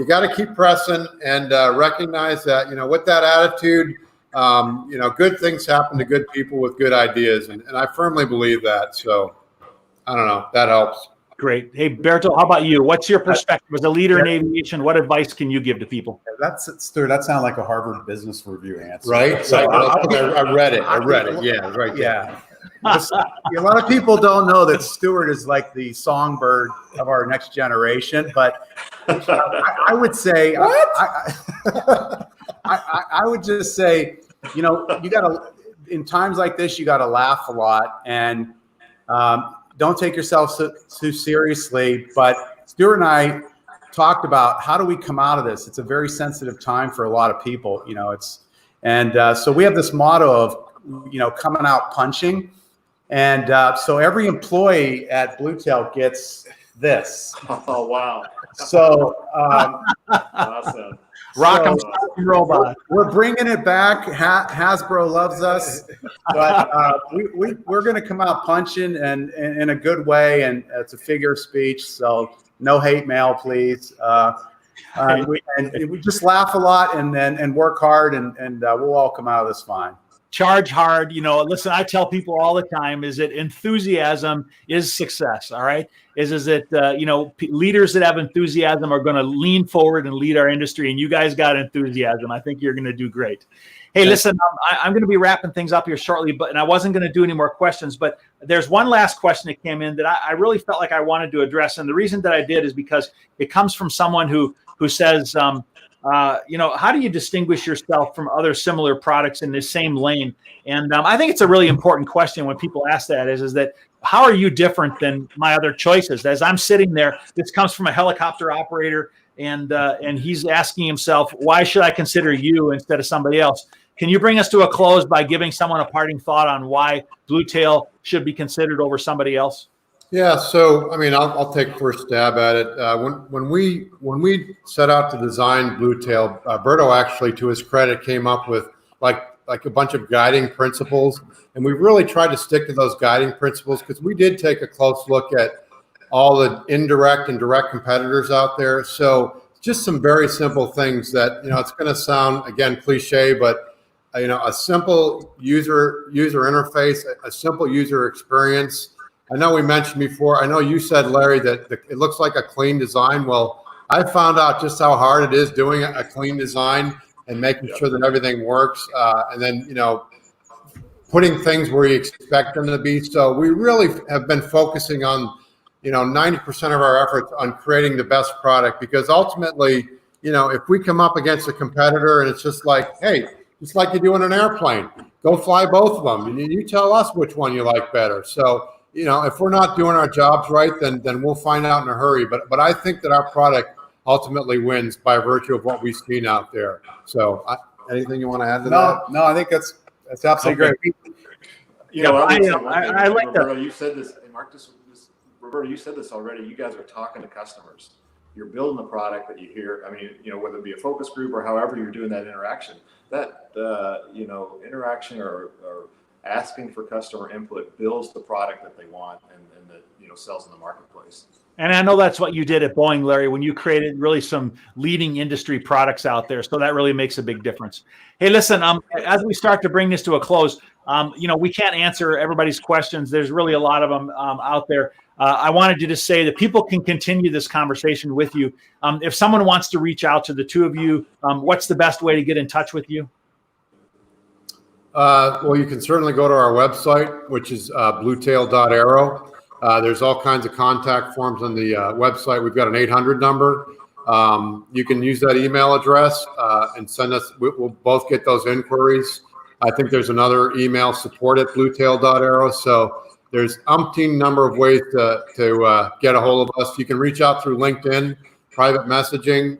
got to keep pressing and recognize that, with that attitude, good things happen to good people with good ideas. And I firmly believe that. So I don't know, that helps. Great. Hey, Berto, how about you? What's your perspective as a leader in aviation? What advice can you give to people? That sounds like a Harvard Business Review answer. Right. So I read it. Yeah. Right. Yeah. A lot of people don't know that Stuart is like the songbird of our next generation, but I would say, I would just say, you gotta, in times like this, you gotta laugh a lot, and don't take yourself too seriously. But Stuart and I talked about how do we come out of this? It's a very sensitive time for a lot of people, so we have this motto of, coming out punching. And so every employee at Bluetail gets this. Oh, wow. So Awesome. Rock 'em robot. We're bringing it back. Hasbro loves us, but we're going to come out punching and in a good way, and it's a figure of speech. So no hate mail, please. We just laugh a lot and work hard, and we'll all come out of this fine. Charge hard. Listen, I tell people all the time is that enthusiasm is success. All right. Is that, leaders that have enthusiasm are going to lean forward and lead our industry. And you guys got enthusiasm. I think you're going to do great. Hey, listen, I'm going to be wrapping things up here shortly, and I wasn't going to do any more questions, but there's one last question that came in that I really felt like I wanted to address. And the reason that I did is because it comes from someone who says, how do you distinguish yourself from other similar products in this same lane? And I think it's a really important question when people ask that is that how are you different than my other choices? As I'm sitting there, this comes from a helicopter operator, and he's asking himself, why should I consider you instead of somebody else? Can you bring us to a close by giving someone a parting thought on why Bluetail should be considered over somebody else? Yeah, so I mean, I'll take first stab at it. When we set out to design Bluetail, Berto actually, to his credit, came up with like a bunch of guiding principles, and we really tried to stick to those guiding principles because we did take a close look at all the indirect and direct competitors out there. So just some very simple things that, it's going to sound, again, cliche, but, a simple user interface, a simple user experience. I know we mentioned before, I know you said, Larry, that it looks like a clean design. Well, I found out just how hard it is doing a clean design and making sure that everything works. And then, putting things where you expect them to be. So we really have been focusing on, 90% of our efforts on creating the best product, because ultimately, if we come up against a competitor and it's just like, hey, just like you do in an airplane, go fly both of them. And you tell us which one you like better. So, if we're not doing our jobs right, then we'll find out in a hurry. But I think that our product ultimately wins by virtue of what we've seen out there. So anything you want to add to that? No, I think that's absolutely great. I like Roberto, you said this, and Mark, Roberto, you said this already. You guys are talking to customers. You're building a product that you hear. I mean, whether it be a focus group or however you're doing that interaction, interaction or asking for customer input builds the product that they want and that sells in the marketplace. And I know that's what you did at Boeing, Larry, when you created really some leading industry products out there. So that really makes a big difference. Hey, listen, as we start to bring this to a close, we can't answer everybody's questions. There's really a lot of them out there. I wanted to just say that people can continue this conversation with you. If someone wants to reach out to the two of you, what's the best way to get in touch with you? Well, you can certainly go to our website, which is bluetail.aero. There's all kinds of contact forms on the website. We've got an 800 number. You can use that email address and send us. We'll both get those inquiries. I think there's another email, support@bluetail.aero. So there's umpteen number of ways to get a hold of us. You can reach out through LinkedIn, private messaging.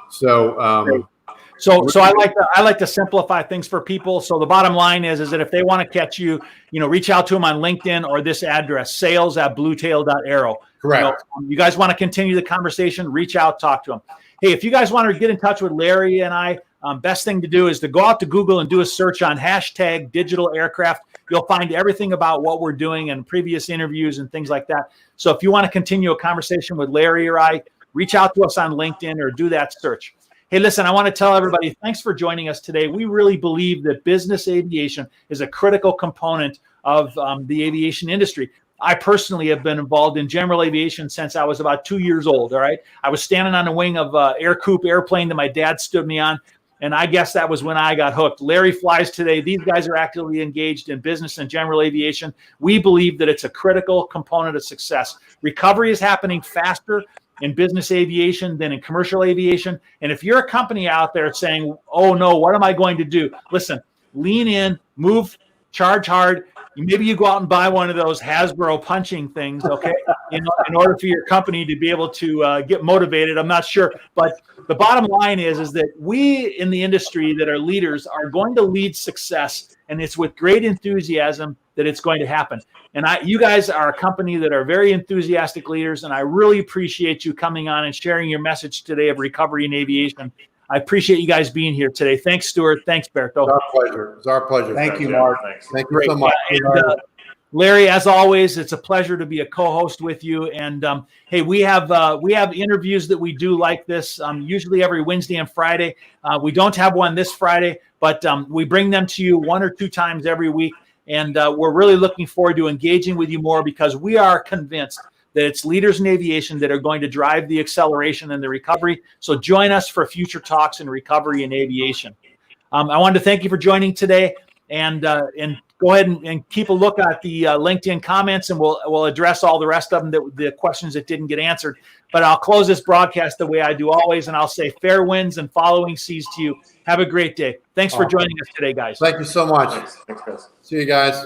So I like to simplify things for people. So the bottom line is that if they want to catch you, reach out to them on LinkedIn or this address, sales@bluetail.aero. Correct. You guys want to continue the conversation, reach out, talk to them. Hey, if you guys want to get in touch with Larry and I, best thing to do is to go out to Google and do a search on #DigitalAircraft. You'll find everything about what we're doing and previous interviews and things like that. So if you want to continue a conversation with Larry or I, reach out to us on LinkedIn or do that search. Hey, listen, I want to tell everybody, thanks for joining us today. We really believe that business aviation is a critical component of the aviation industry. I personally have been involved in general aviation since I was about 2 years old, all right? I was standing on the wing of an Air Coupe airplane that my dad stood me on, and I guess that was when I got hooked. Larry flies today. These guys are actively engaged in business and general aviation. We believe that it's a critical component of success. Recovery is happening faster in business aviation than in commercial aviation. And if you're a company out there saying, oh no, what am I going to do? Listen, lean in, move, charge hard. Maybe you go out and buy one of those Hasbro punching things, okay, in order for your company to be able to get motivated. I'm not sure. But the bottom line is that we in the industry that are leaders are going to lead success. And it's with great enthusiasm that it's going to happen. And you guys are a company that are very enthusiastic leaders, and I really appreciate you coming on and sharing your message today of recovery in aviation. I appreciate you guys being here today. Thanks, Stuart. Thanks, Berto. It's our pleasure. It's our pleasure. Thank you, Mark. Thanks. Thank you so much. And, Larry, as always, it's a pleasure to be a co-host with you. And hey, we have interviews that we do like this, usually every Wednesday and Friday. We don't have one this Friday, but we bring them to you 1 or 2 times every week. And we're really looking forward to engaging with you more because we are convinced that it's leaders in aviation that are going to drive the acceleration and the recovery. So join us for future talks in recovery in aviation. I wanted to thank you for joining today, and go ahead and keep a look at the LinkedIn comments, and we'll address all the rest of them, the questions that didn't get answered. But I'll close this broadcast the way I do always, and I'll say fair winds and following seas to you. Have a great day. Thanks for joining us today, guys. Thank you so much. Thanks, guys. See you guys.